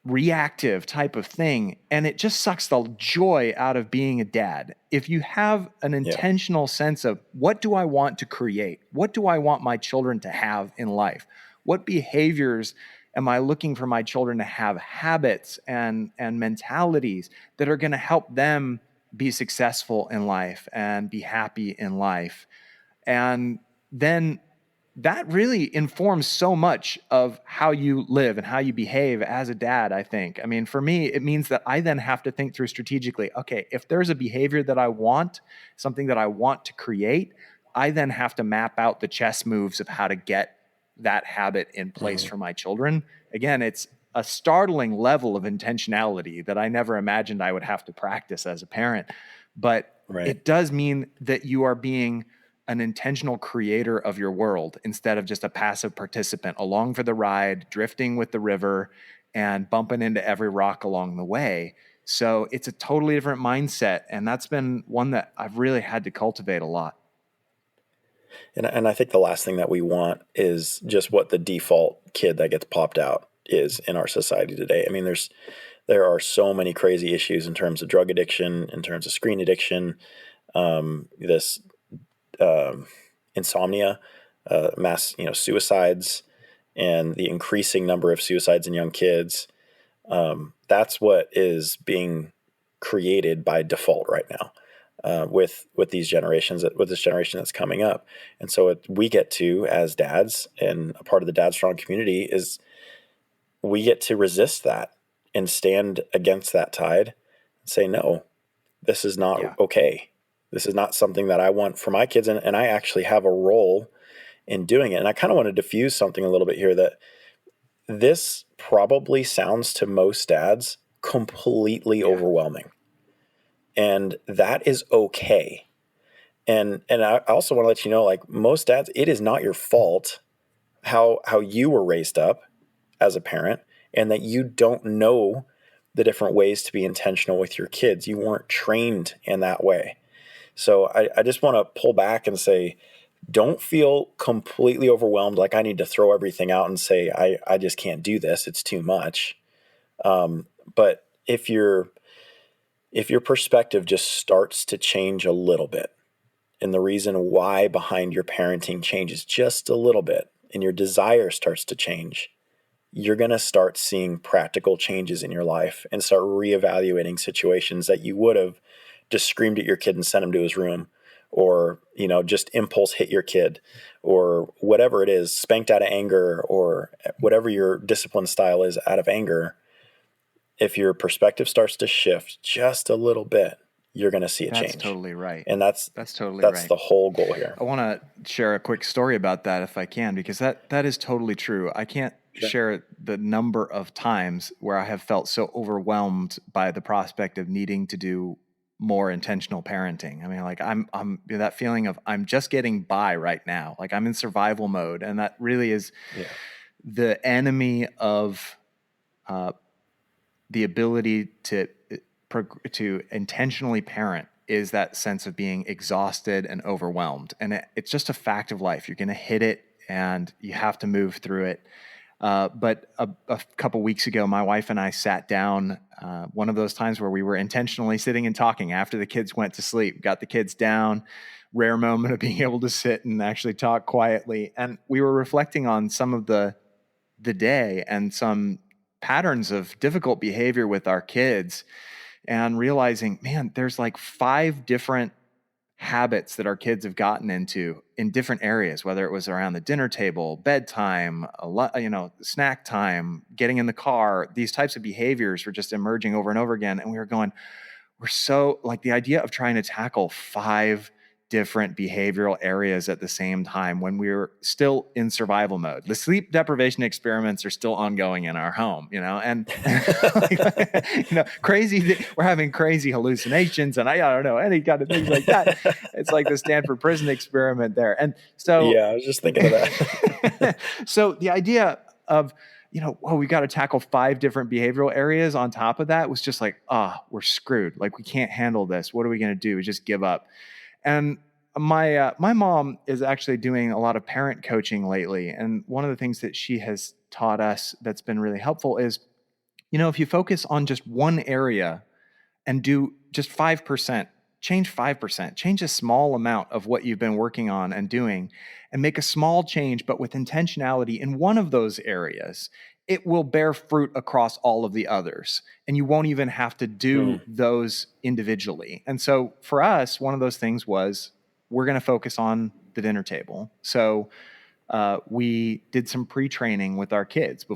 reactive type of thing, and it just sucks the joy out of being a dad. If you have an intentional sense of, what do I want to create? What do I want my children to have in life? What behaviors am I looking for my children to have, habits and mentalities that are going to help them be successful in life and be happy in life? And then that really informs so much of how you live and how you behave as a dad, I think. I mean, for me, it means that I then have to think through strategically, okay, if there's a behavior that I want, something that I want to create, I then have to map out the chess moves of how to get that habit in place for my children. Again, it's a startling level of intentionality that I never imagined I would have to practice as a parent. But it does mean that you are being an intentional creator of your world instead of just a passive participant along for the ride, drifting with the river and bumping into every rock along the way. So it's a totally different mindset. And that's been one that I've really had to cultivate a lot. And I think the last thing that we want is just what the default kid that gets popped out is in our society today. I mean, there are so many crazy issues in terms of drug addiction, in terms of screen addiction, this insomnia, mass, suicides, and the increasing number of suicides in young kids. That's what is being created by default right now, with these generations, with this generation that's coming up. And so we get to, as dads and a part of the Dadstrong community, is we get to resist that and stand against that tide and say, no, this is not okay. This is not something that I want for my kids. And I actually have a role in doing it. And I kind of want to diffuse something a little bit here, that this probably sounds to most dads completely overwhelming. And that is okay. And I also want to let you know, like, most dads, it is not your fault how you were raised up as a parent, and that you don't know the different ways to be intentional with your kids. You weren't trained in that way. So I just want to pull back and say, don't feel completely overwhelmed, like I need to throw everything out and say, I just can't do this. It's too much. But if your perspective just starts to change a little bit, and the reason why behind your parenting changes just a little bit, and your desire starts to change, you're going to start seeing practical changes in your life and start reevaluating situations that you would have just screamed at your kid and sent him to his room, or, just impulse hit your kid, or whatever it is, spanked out of anger, or whatever your discipline style is out of anger. If your perspective starts to shift just a little bit, you're going to see a change. That's totally right. And that's totally right. That's the whole goal here. I want to share a quick story about that if I can, because that is totally true. I can't share the number of times where I have felt so overwhelmed by the prospect of needing to do more intentional parenting. I mean, like I'm that feeling of I'm just getting by right now. Like I'm in survival mode, and that really is the enemy of the ability to intentionally parent, is that sense of being exhausted and overwhelmed. And it's just a fact of life. You're going to hit it and you have to move through it. But a couple weeks ago, my wife and I sat down, one of those times where we were intentionally sitting and talking after the kids went to sleep, got the kids down, rare moment of being able to sit and actually talk quietly. And we were reflecting on some of the day and some patterns of difficult behavior with our kids, and realizing, man, there's like 5 different habits that our kids have gotten into in different areas, whether it was around the dinner table, bedtime, snack time, getting in the car. These types of behaviors were just emerging over and over again. And we were going, we're so like the idea of trying to tackle 5 different behavioral areas at the same time when we were still in survival mode. The sleep deprivation experiments are still ongoing in our home, and crazy. We're having crazy hallucinations, and I don't know, any kind of things like that. It's like the Stanford prison experiment there. And so, yeah, I was just thinking of that. So the idea of, we've got to tackle 5 different behavioral areas on top of that was just like, we're screwed. Like, we can't handle this. What are we going to do? We just give up. And my mom is actually doing a lot of parent coaching lately. And one of the things that she has taught us that's been really helpful is, if you focus on just one area and do just 5%, change 5%, change a small amount of what you've been working on and doing, and make a small change, but with intentionality in one of those areas, it will bear fruit across all of the others. And you won't even have to do those individually. And so for us, one of those things was, we're going to focus on the dinner table. So we did some pre-training with our kids.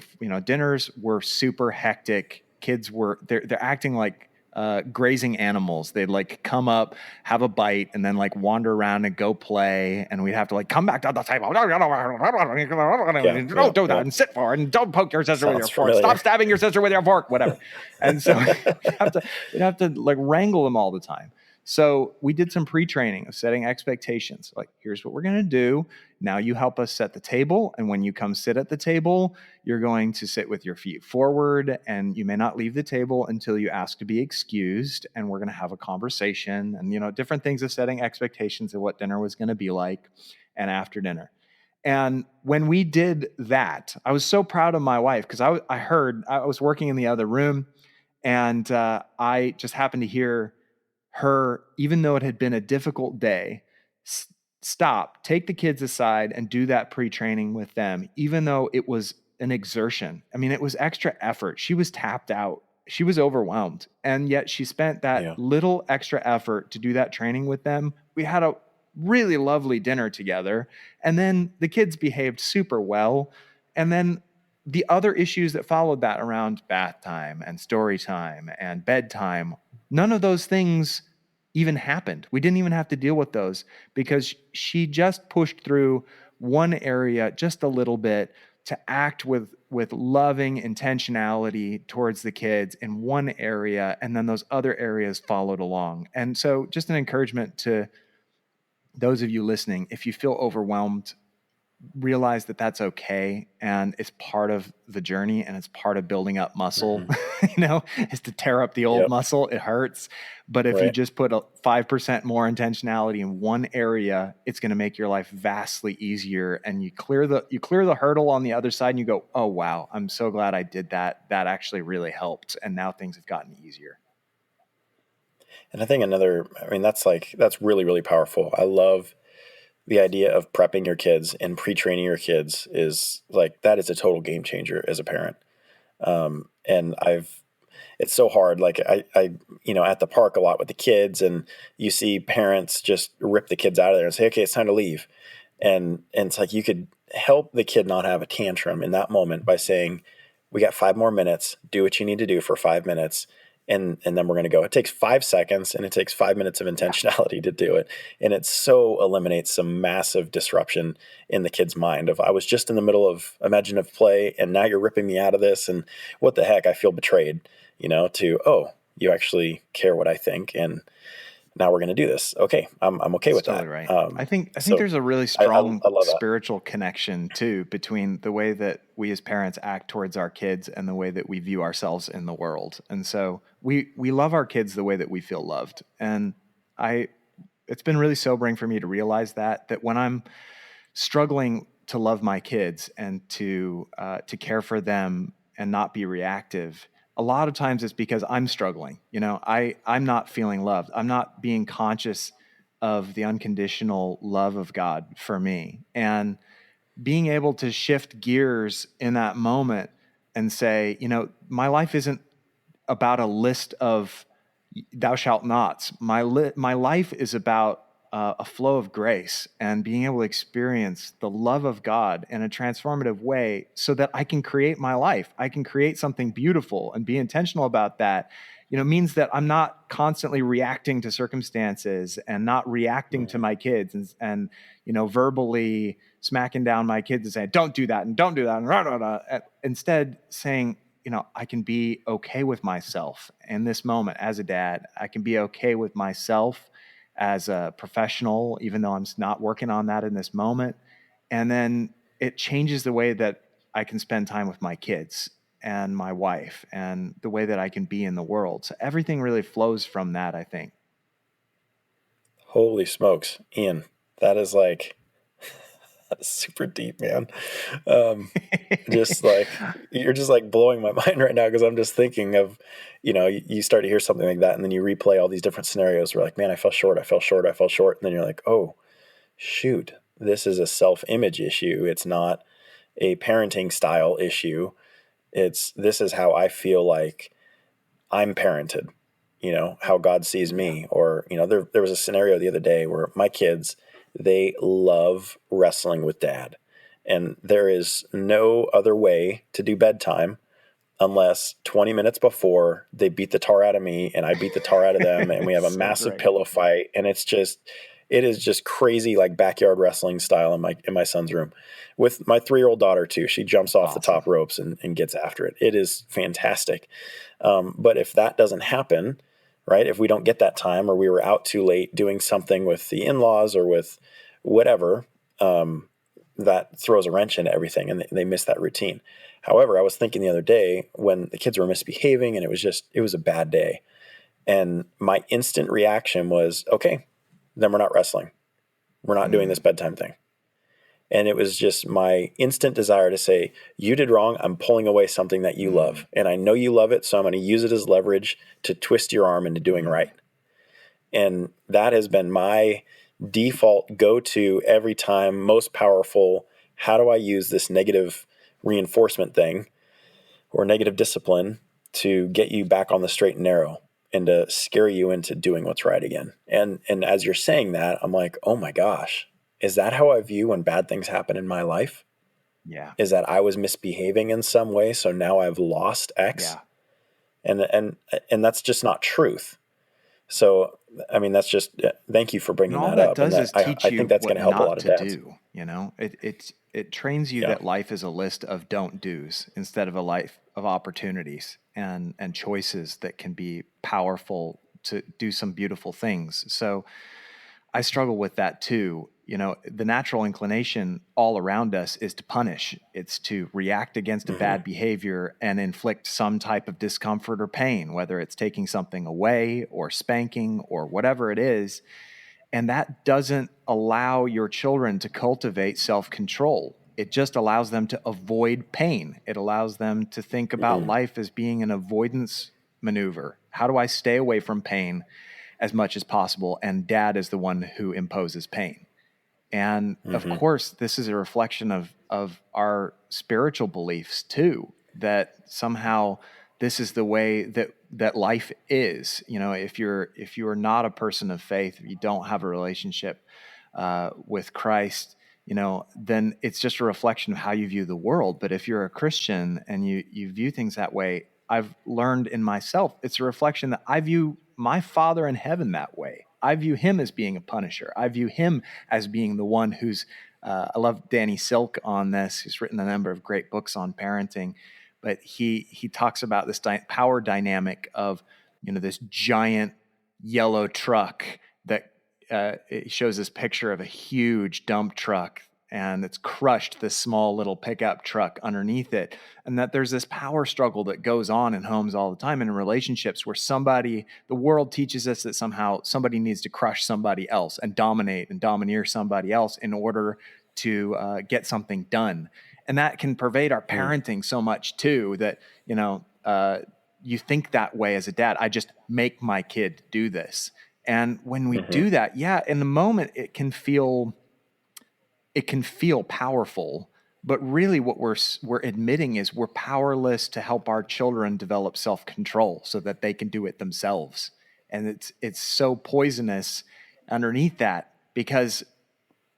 Dinners were super hectic. Kids they're acting like grazing animals. They'd like come up, have a bite, and then like wander around and go play. And we'd have to like come back to the table. Don't do that and sit forward and don't poke your sister with your fork. Stop stabbing your sister with your fork, whatever. And so we'd have to like wrangle them all the time. So we did some pre-training of setting expectations. Like, here's what we're going to do. Now you help us set the table. And when you come sit at the table, you're going to sit with your feet forward, and you may not leave the table until you ask to be excused. And we're going to have a conversation and, different things of setting expectations of what dinner was going to be like and after dinner. And when we did that, I was so proud of my wife, because I was working in the other room, and I just happened to hear her, even though it had been a difficult day, stop, take the kids aside and do that pre-training with them, even though it was an exertion. I mean, it was extra effort. She was tapped out. She was overwhelmed. And yet she spent that little extra effort to do that training with them. We had a really lovely dinner together. And then the kids behaved super well. And then the other issues that followed that around bath time and story time and bedtime, none of those things even happened. We didn't even have to deal with those, because she just pushed through one area just a little bit to act with loving intentionality towards the kids in one area, and then those other areas followed along. And so just an encouragement to those of you listening, if you feel overwhelmed, realize that that's okay, and it's part of the journey, and it's part of building up muscle. Is to tear up the old muscle. It hurts, but if you just put 5% more intentionality in one area, it's going to make your life vastly easier. And you clear the hurdle on the other side, and you go, oh wow, I'm so glad I did that. That actually really helped, and now things have gotten easier. And I think that's really, really powerful. I love the idea of prepping your kids and pre-training your kids. Is like, that is a total game changer as a parent. And it's so hard. Like I at the park a lot with the kids, and you see parents just rip the kids out of there and say, okay, it's time to leave. And it's like, you could help the kid not have a tantrum in that moment by saying, we got 5 more minutes, do what you need to do for 5 minutes. And then we're going to go. It takes 5 seconds, and it takes 5 minutes of intentionality to do it. And it so eliminates some massive disruption in the kid's mind of, I was just in the middle of imaginative play, and now you're ripping me out of this. And what the heck? I feel betrayed, to, oh, you actually care what I think. And now we're going to do this. Okay. I'm okay with totally that. Right. I think there's a really strong I spiritual connection too, between the way that we as parents act towards our kids and the way that we view ourselves in the world. And so we love our kids the way that we feel loved. And it's been really sobering for me to realize that when I'm struggling to love my kids and to care for them and not be reactive, a lot of times it's because I'm struggling. I'm not feeling loved. I'm not being conscious of the unconditional love of God for me. And being able to shift gears in that moment and say, my life isn't about a list of thou shalt nots. My life is about a flow of grace and being able to experience the love of God in a transformative way, so that I can create my life. I can create something beautiful and be intentional about that, means that I'm not constantly reacting to circumstances and not reacting to my kids and verbally smacking down my kids and saying, don't do that and don't do that. And rah, rah, rah. Instead saying, I can be okay with myself in this moment as a dad. I can be okay with myself as a professional, even though I'm not working on that in this moment. And then it changes the way that I can spend time with my kids and my wife and the way that I can be in the world. So everything really flows from that, I think. Holy smokes, Ian, that is like super deep, man. Just like you're just like blowing my mind right now, because I'm just thinking of, you start to hear something like that and then you replay all these different scenarios where like, man, I fell short. And then you're like, oh shoot, this is a self-image issue. It's not a parenting style issue. This is how I feel like I'm parented, how God sees me. Or, there was a scenario the other day where my kids, they love wrestling with dad. And there is no other way to do bedtime unless 20 minutes before they beat the tar out of me and I beat the tar out of them and we have a So massive great. pillow fight. And it is just crazy, like backyard wrestling style in my son's room with my 3-year-old daughter too. She jumps off the top ropes and gets after it. It is fantastic. But if that doesn't happen, right, if we don't get that time or we were out too late doing something with the in-laws or with whatever, that throws a wrench into everything and they miss that routine. However, I was thinking the other day when the kids were misbehaving and it was a bad day. And my instant reaction was, okay, then we're not wrestling. We're not doing this bedtime thing. And it was just my instant desire to say, you did wrong. I'm pulling away something that you love. And I know you love it. So I'm going to use it as leverage to twist your arm into doing right. And that has been my default go-to every time, most powerful. How do I use this negative reinforcement thing or negative discipline to get you back on the straight and narrow and to scare you into doing what's right again? And as you're saying that, I'm like, oh my gosh, is that how I view when bad things happen in my life? Yeah. Is that I was misbehaving in some way, so now I've lost X? Yeah. And that's just not truth. So, I mean, that's just, thank you for bringing And all that that up. does And is I teach think you that's going what to help a lot not of to dads. do. It trains you that life is a list of don't do's instead of a life of opportunities and choices that can be powerful to do some beautiful things. So I struggle with that too. The natural inclination all around us is to punish. It's to react against a bad behavior and inflict some type of discomfort or pain, whether it's taking something away or spanking or whatever it is. And that doesn't allow your children to cultivate self-control. It just allows them to avoid pain. It allows them to think about life as being an avoidance maneuver. How do I stay away from pain as much as possible? And dad is the one who imposes pain. And of course, this is a reflection of our spiritual beliefs too, that somehow this is the way that life is. If you're not a person of faith, if you don't have a relationship with Christ, then it's just a reflection of how you view the world. But if you're a Christian and you view things that way, I've learned in myself, it's a reflection that I view my Father in heaven that way. I view him as being a punisher. I view him as being the one who's, I love Danny Silk on this, who's written a number of great books on parenting, but he talks about this power dynamic of, this giant yellow truck that it shows this picture of a huge dump truck and it's crushed this small little pickup truck underneath it. And that there's this power struggle that goes on in homes all the time and in relationships where the world teaches us that somehow somebody needs to crush somebody else and dominate and domineer somebody else in order to get something done. And that can pervade our parenting so much too, that, you think that way as a dad. I just make my kid do this. And when we do that, in the moment, it can feel powerful, but really what we're admitting is we're powerless to help our children develop self-control so that they can do it themselves. And it's so poisonous underneath that, because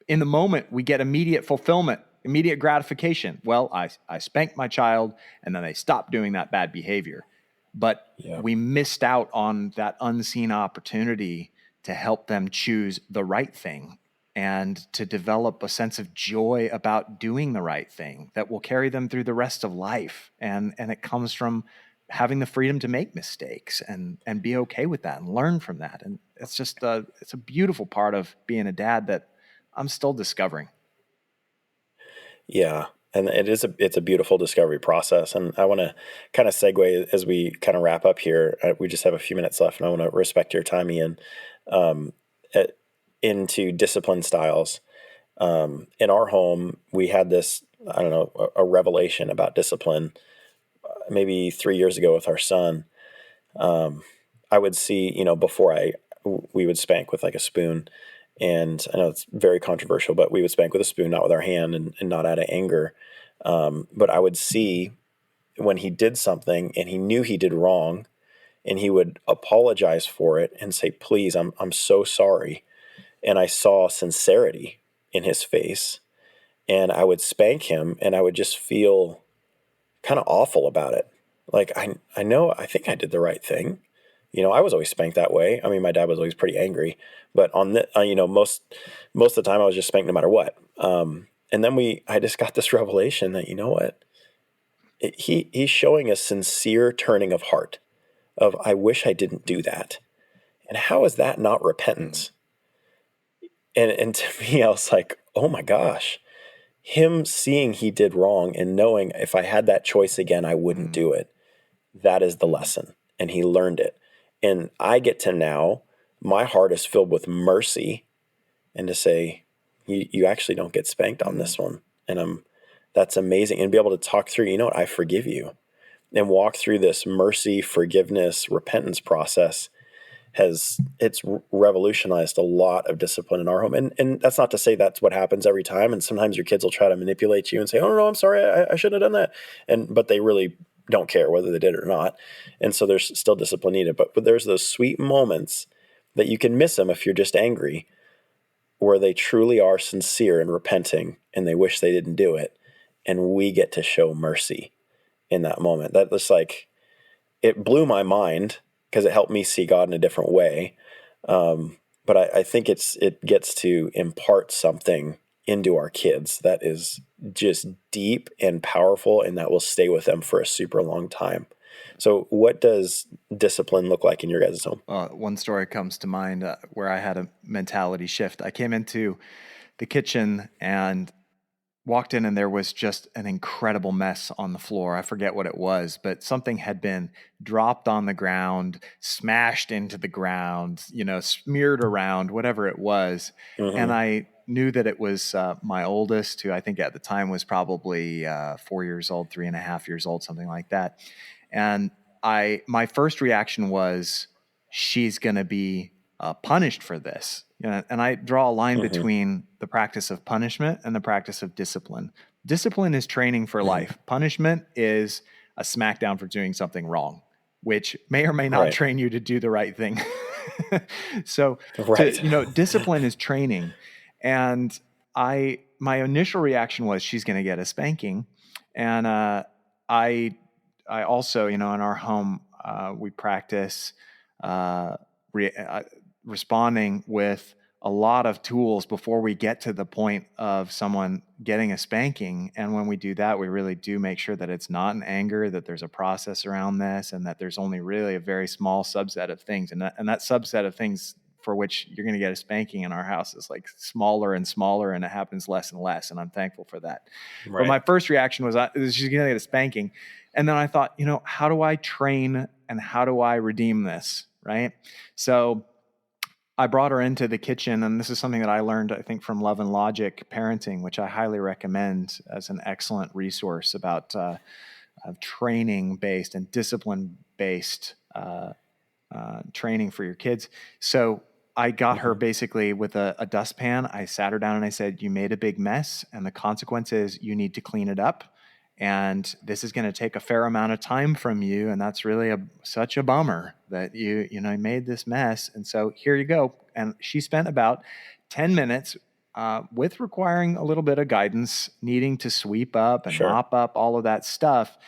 in the moment we get immediate fulfillment, immediate gratification. Well, I spanked my child and then they stopped doing that bad behavior. but Yeah. we missed out on that unseen opportunity to help them choose the right thing and to develop a sense of joy about doing the right thing that will carry them through the rest of life. And it comes from having the freedom to make mistakes and be okay with that and learn from that. And it's just it's a beautiful part of being a dad that I'm still discovering. Yeah. And it's a beautiful discovery process. And I want to kind of segue as we kind of wrap up here. We just have a few minutes left, and I want to respect your time, Ian, um, at, into discipline styles. In our home, we had this, I don't know, a revelation about discipline maybe 3 years ago with our son. I would see, before we would spank with like a spoon. And I know it's very controversial, but we would spank with a spoon, not with our hand, and not out of anger. But I would see when he did something and he knew he did wrong, and he would apologize for it and say, please, I'm so sorry. And I saw sincerity in his face, and I would spank him, and I would just feel kind of awful about it. Like, I know, I think I did the right thing. I was always spanked that way. I mean, my dad was always pretty angry, but on the, most of the time I was just spanked no matter what. And then I just got this revelation that, you know what, he's showing a sincere turning of heart of, I wish I didn't do that. And how is that not repentance? And to me, I was like, oh my gosh, him seeing he did wrong and knowing if I had that choice again, I wouldn't do it. That is the lesson. And he learned it. And I get to now, my heart is filled with mercy, and to say, you actually don't get spanked on this one. And that's amazing. And be able to talk through, you know what, I forgive you, and walk through this mercy, forgiveness, repentance process it's revolutionized a lot of discipline in our home. And that's not to say that's what happens every time. And sometimes your kids will try to manipulate you and say, oh no, I'm sorry, I shouldn't have done that. But they really don't care whether they did it or not. And so there's still discipline needed, but there's those sweet moments that you can miss them if you're just angry, where they truly are sincere and repenting and they wish they didn't do it. And we get to show mercy in that moment. That was like, it blew my mind, because it helped me see God in a different way. But I think it gets to impart something into our kids that is just deep and powerful, and that will stay with them for a super long time. So what does discipline look like in your guys' home? One story comes to mind where I had a mentality shift. I came into the kitchen and walked in, and there was just an incredible mess on the floor. I forget what it was, but something had been dropped on the ground, smashed into the ground, smeared around, whatever it was. Mm-hmm. And I knew that it was my oldest, who I think at the time was probably 4 years old, 3.5 years old, something like that. And my first reaction was, she's going to be punished for this. And I draw a line between the practice of punishment and the practice of discipline. Discipline is training for life. Punishment is a smackdown for doing something wrong, which may or may not train you to do the right thing. So, discipline is training. And my initial reaction was, she's going to get a spanking. And I also, in our home, we practice responding with a lot of tools before we get to the point of someone getting a spanking. And when we do that, we really do make sure that it's not in anger, that there's a process around this, and that there's only really a very small subset of things. And that subset of things for which you're going to get a spanking in our house is like smaller and smaller, and it happens less and less. And I'm thankful for that. Right. But my first reaction was, she's going to get a spanking. And then I thought, how do I train and how do I redeem this? Right. So I brought her into the kitchen, and this is something that I learned, I think, from Love and Logic Parenting, which I highly recommend as an excellent resource about training-based and discipline-based training for your kids. So I got her basically with a dustpan. I sat her down and I said, you made a big mess, and the consequence is you need to clean it up. And this is going to take a fair amount of time from you. And that's really such a bummer that you made this mess. And so here you go. And she spent about 10 minutes with requiring a little bit of guidance, needing to sweep up and mop up all of that stuff.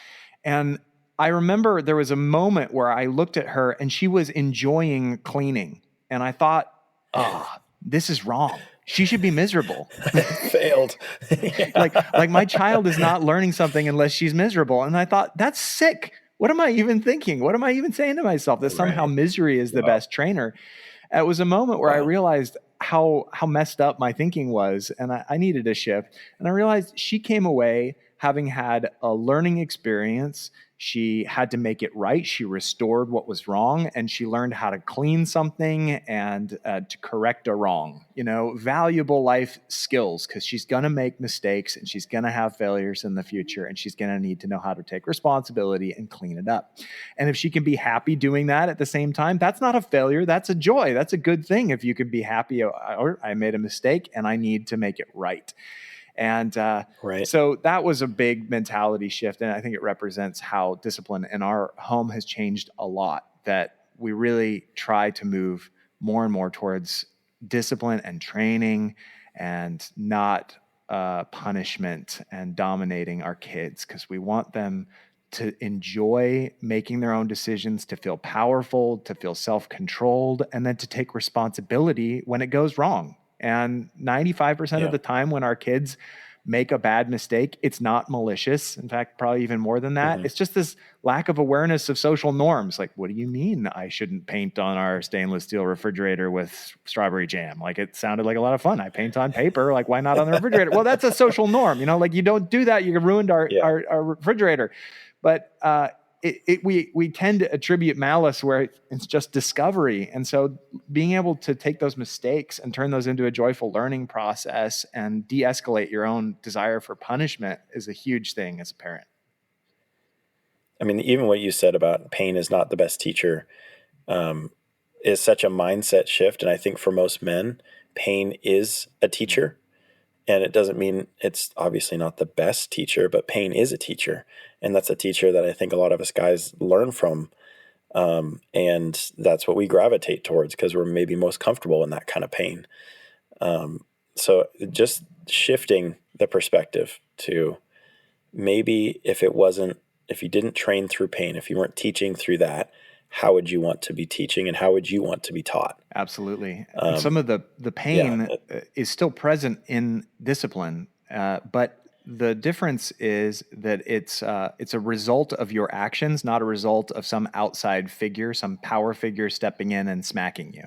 And I remember there was a moment where I looked at her and she was enjoying cleaning. And I thought, oh, this is wrong. She should be miserable. Failed. Like my child is not learning something unless she's miserable. And I thought, that's sick. What am I even thinking? What am I even saying to myself? That somehow Right. misery is the Wow. best trainer. It was a moment where I Wow. realized how messed up my thinking was, and I needed a shift. And I realized she came away having had a learning experience. She had to make it right. She restored what was wrong, and she learned how to clean something and to correct a wrong. Valuable life skills, because she's going to make mistakes and she's going to have failures in the future, and she's going to need to know how to take responsibility and clean it up. And if she can be happy doing that at the same time, that's not a failure. That's a joy. That's a good thing. If you can be happy, or I made a mistake and I need to make it right. And Right. so that was a big mentality shift. And I think it represents how discipline in our home has changed a lot, that we really try to move more and more towards discipline and training and not punishment and dominating our kids, because we want them to enjoy making their own decisions, to feel powerful, to feel self-controlled, and then to take responsibility when it goes wrong. And 95% of the time when our kids make a bad mistake, it's not malicious. In fact, probably even more than that. It's just this lack of awareness of social norms. Like, what do you mean I shouldn't paint on our stainless steel refrigerator with strawberry jam? Like, it sounded like a lot of fun. I paint on paper. Like, why not on the refrigerator? Well, that's a social norm. Like, you don't do that. You ruined our refrigerator. But we tend to attribute malice where it's just discovery. And so being able to take those mistakes and turn those into a joyful learning process and de-escalate your own desire for punishment is a huge thing as a parent. I mean, even what you said about pain is not the best teacher is such a mindset shift. And I think for most men, pain is a teacher. And it doesn't mean it's obviously not the best teacher, but pain is a teacher. And that's a teacher that I think a lot of us guys learn from. And that's what we gravitate towards because we're maybe most comfortable in that kind of pain. So just shifting the perspective to maybe if you didn't train through pain, if you weren't teaching through that, how would you want to be teaching and how would you want to be taught? Absolutely. And some of the pain is still present in discipline, but the difference is that it's a result of your actions, not a result of some outside figure, some power figure stepping in and smacking you,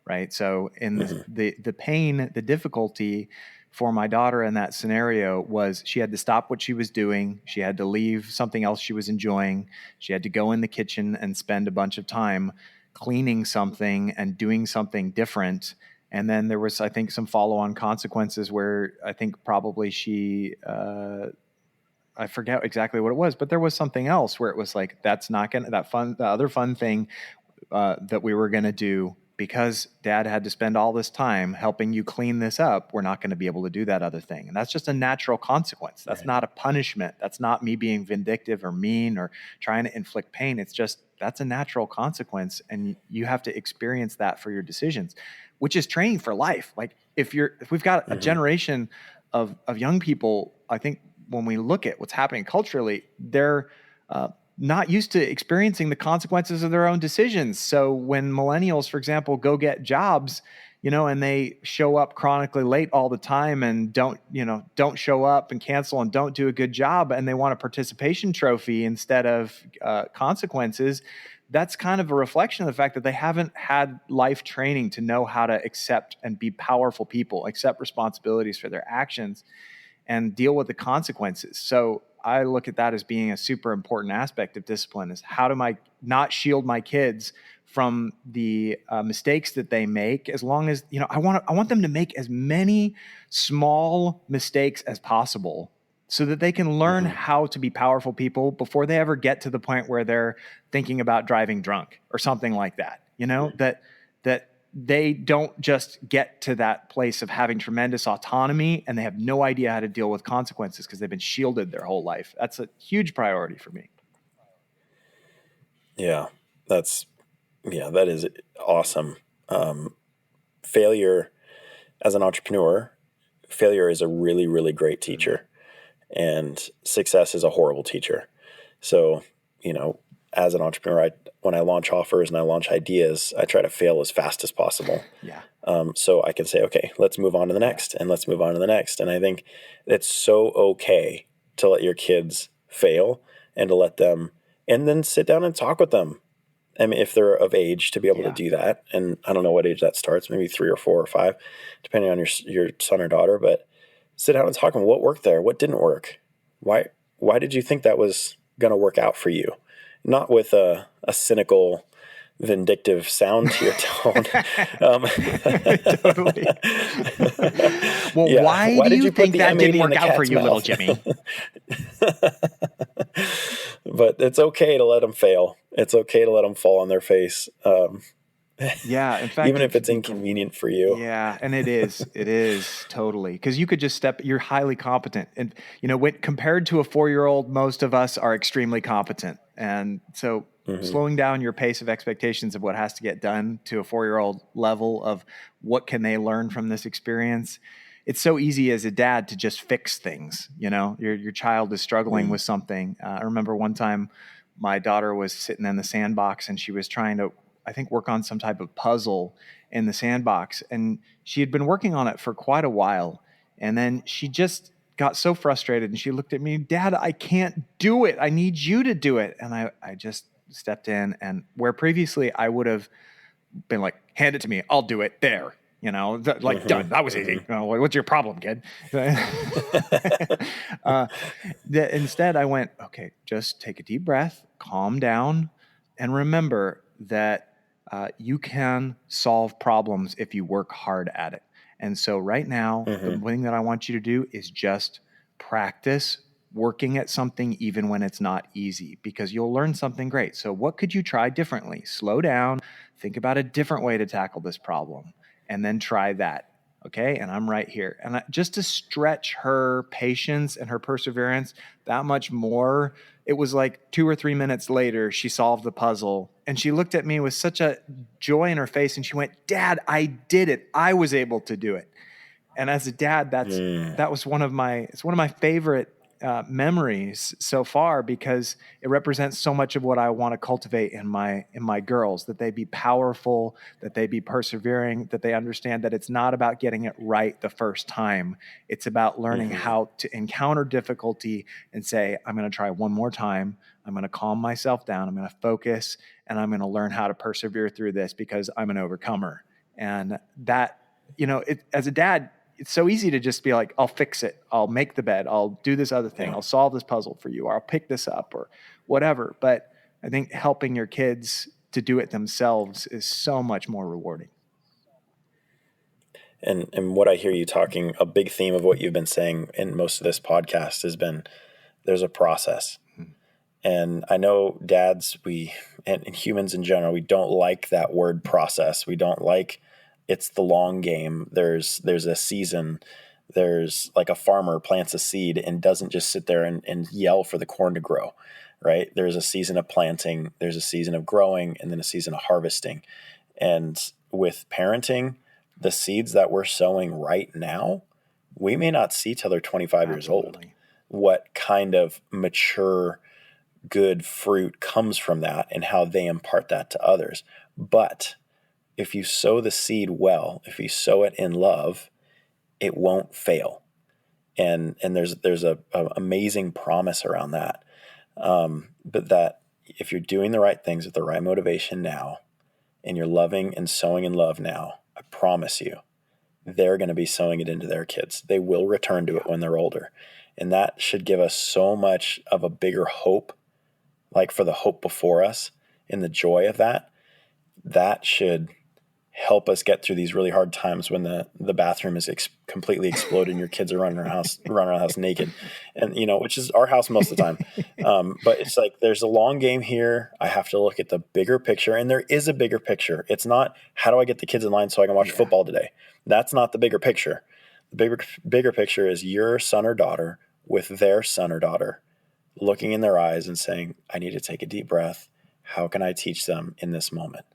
right? So in the pain, the difficulty for my daughter in that scenario was she had to stop what she was doing. She had to leave something else she was enjoying. She had to go in the kitchen and spend a bunch of time cleaning something and doing something different. And then there was, I think, some follow-on consequences where I think probably she, I forget exactly what it was, but there was something else where it was like, that's not going to, the other fun thing that we were going to do, because dad had to spend all this time helping you clean this up, we're not going to be able to do that other thing. And that's just a natural consequence. That's not a punishment. That's not me being vindictive or mean or trying to inflict pain. It's just, that's a natural consequence. And you have to experience that for your decisions, which is training for life. Like if we've got a generation of young people, I think when we look at what's happening culturally, they're, not used to experiencing the consequences of their own decisions. So when millennials, for example, go get jobs, and they show up chronically late all the time and don't show up and cancel and don't do a good job, and they want a participation trophy instead of consequences, that's kind of a reflection of the fact that they haven't had life training to know how to accept and be powerful people, accept responsibilities for their actions, and deal with the consequences. So I look at that as being a super important aspect of discipline, is how do I not shield my kids from the mistakes that they make, as long as, I want them to make as many small mistakes as possible so that they can learn how to be powerful people before they ever get to the point where they're thinking about driving drunk or something like that, that they don't just get to that place of having tremendous autonomy and they have no idea how to deal with consequences because they've been shielded their whole life. That's a huge priority for me. Yeah, that is awesome. Failure as an entrepreneur, failure is a really, really great teacher, and success is a horrible teacher. So as an entrepreneur, when I launch offers and I launch ideas, I try to fail as fast as possible. Yeah. So I can say, okay, let's move on to the next, and let's move on to the next. And I think it's so okay to let your kids fail and to let them, and then sit down and talk with them. I mean, if they're of age to be able to do that, and I don't know what age that starts, maybe 3 or 4 or 5, depending on your son or daughter, but sit down and talk to them. What worked there? What didn't work? Why did you think that was going to work out for you? Not with a cynical, vindictive sound to your tone. Totally. Well, why do you think that didn't work out for you, little Jimmy? But it's okay to let them fail. It's okay to let them fall on their face. Yeah, in fact, even if it's inconvenient for you. Yeah, and it is totally, because you could just you're highly competent, and when compared to a 4-year-old, most of us are extremely competent, and so slowing down your pace of expectations of what has to get done to a 4-year-old level of what can they learn from this experience. It's so easy as a dad to just fix things. Your child is struggling with something. I remember one time my daughter was sitting in the sandbox and she was trying to, I think, work on some type of puzzle in the sandbox. And she had been working on it for quite a while. And then she just got so frustrated and she looked at me, Dad, I can't do it. I need you to do it. And I just stepped in, and where previously I would have been like, hand it to me, I'll do it there. Done. That was easy. What's your problem, kid? Instead, I went, okay, just take a deep breath, calm down, and remember that you can solve problems if you work hard at it. And so right now, the thing that I want you to do is just practice working at something even when it's not easy, because you'll learn something great. So what could you try differently? Slow down, think about a different way to tackle this problem, and then try that. Okay. And I'm right here. And just to stretch her patience and her perseverance that much more, it was like 2 or 3 minutes later, she solved the puzzle and she looked at me with such a joy in her face and she went, Dad, I did it. I was able to do it. And as a dad, that was one of my favorite memories so far, because it represents so much of what I want to cultivate in my girls, that they be powerful, that they be persevering, that they understand that it's not about getting it right the first time. It's about learning how to encounter difficulty and say, I'm going to try one more time. I'm going to calm myself down. I'm going to focus, and I'm going to learn how to persevere through this because I'm an overcomer. And that, as a dad, it's so easy to just be like, I'll fix it. I'll make the bed. I'll do this other thing. I'll solve this puzzle for you, or I'll pick this up or whatever. But I think helping your kids to do it themselves is so much more rewarding. And what I hear you talking, a big theme of what you've been saying in most of this podcast has been, there's a process. And I know dads, and humans in general, we don't like that word process. We don't like, it's the long game. There's a season. There's like a farmer plants a seed and doesn't just sit there and yell for the corn to grow, right? There's a season of planting, there's a season of growing, and then a season of harvesting. And with parenting, the seeds that we're sowing right now, we may not see till they're 25 years old. What kind of mature, good fruit comes from that and how they impart that to others. But if you sow the seed well, if you sow it in love, it won't fail. And there's a amazing promise around that. But that if you're doing the right things with the right motivation now, and you're loving and sowing in love now, I promise you, they're going to be sowing it into their kids. They will return to it when they're older. And that should give us so much of a bigger hope, like for the hope before us and the joy of that. That should help us get through these really hard times when the bathroom is completely exploded and your kids are running around the house naked, and which is our house most of the time. But it's like, there's a long game here. I have to look at the bigger picture, and there is a bigger picture. It's not, how do I get the kids in line so I can watch football today? That's not the bigger picture. The bigger picture is your son or daughter with their son or daughter, looking in their eyes and saying, I need to take a deep breath. How can I teach them in this moment?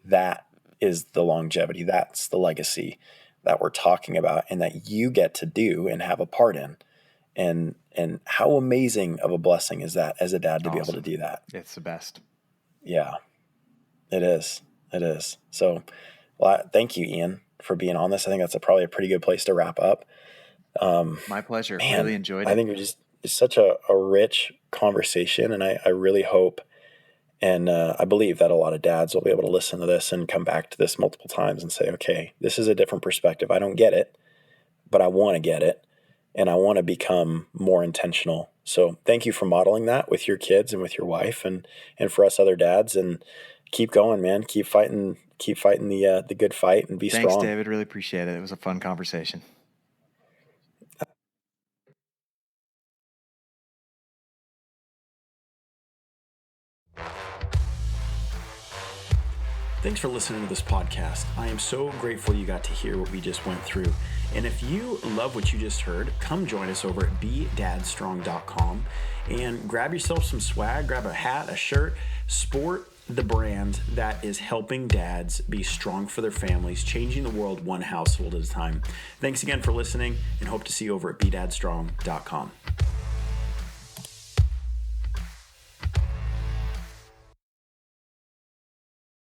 That is the longevity. That's the legacy that we're talking about and that you get to do and have a part in. And how amazing of a blessing is that as a dad to be able to do that? It's the best. Yeah, it is. It is. So, thank you, Ian, for being on this. I think that's probably a pretty good place to wrap up. My pleasure. Man, really enjoyed it. I think it's such a rich conversation, and I really hope and I believe that a lot of dads will be able to listen to this and come back to this multiple times and say, okay, this is a different perspective. I don't get it, but I want to get it, and I want to become more intentional. So thank you for modeling that with your kids and with your wife, and for us other dads. And keep going, man. Keep fighting the good fight, and be strong. Thanks, David. Really appreciate it. It was a fun conversation. Thanks for listening to this podcast. I am so grateful you got to hear what we just went through. And if you love what you just heard, come join us over at Dadstrong.com and grab yourself some swag, grab a hat, a shirt, sport the brand that is helping dads be strong for their families, changing the world one household at a time. Thanks again for listening, and hope to see you over at Dadstrong.com.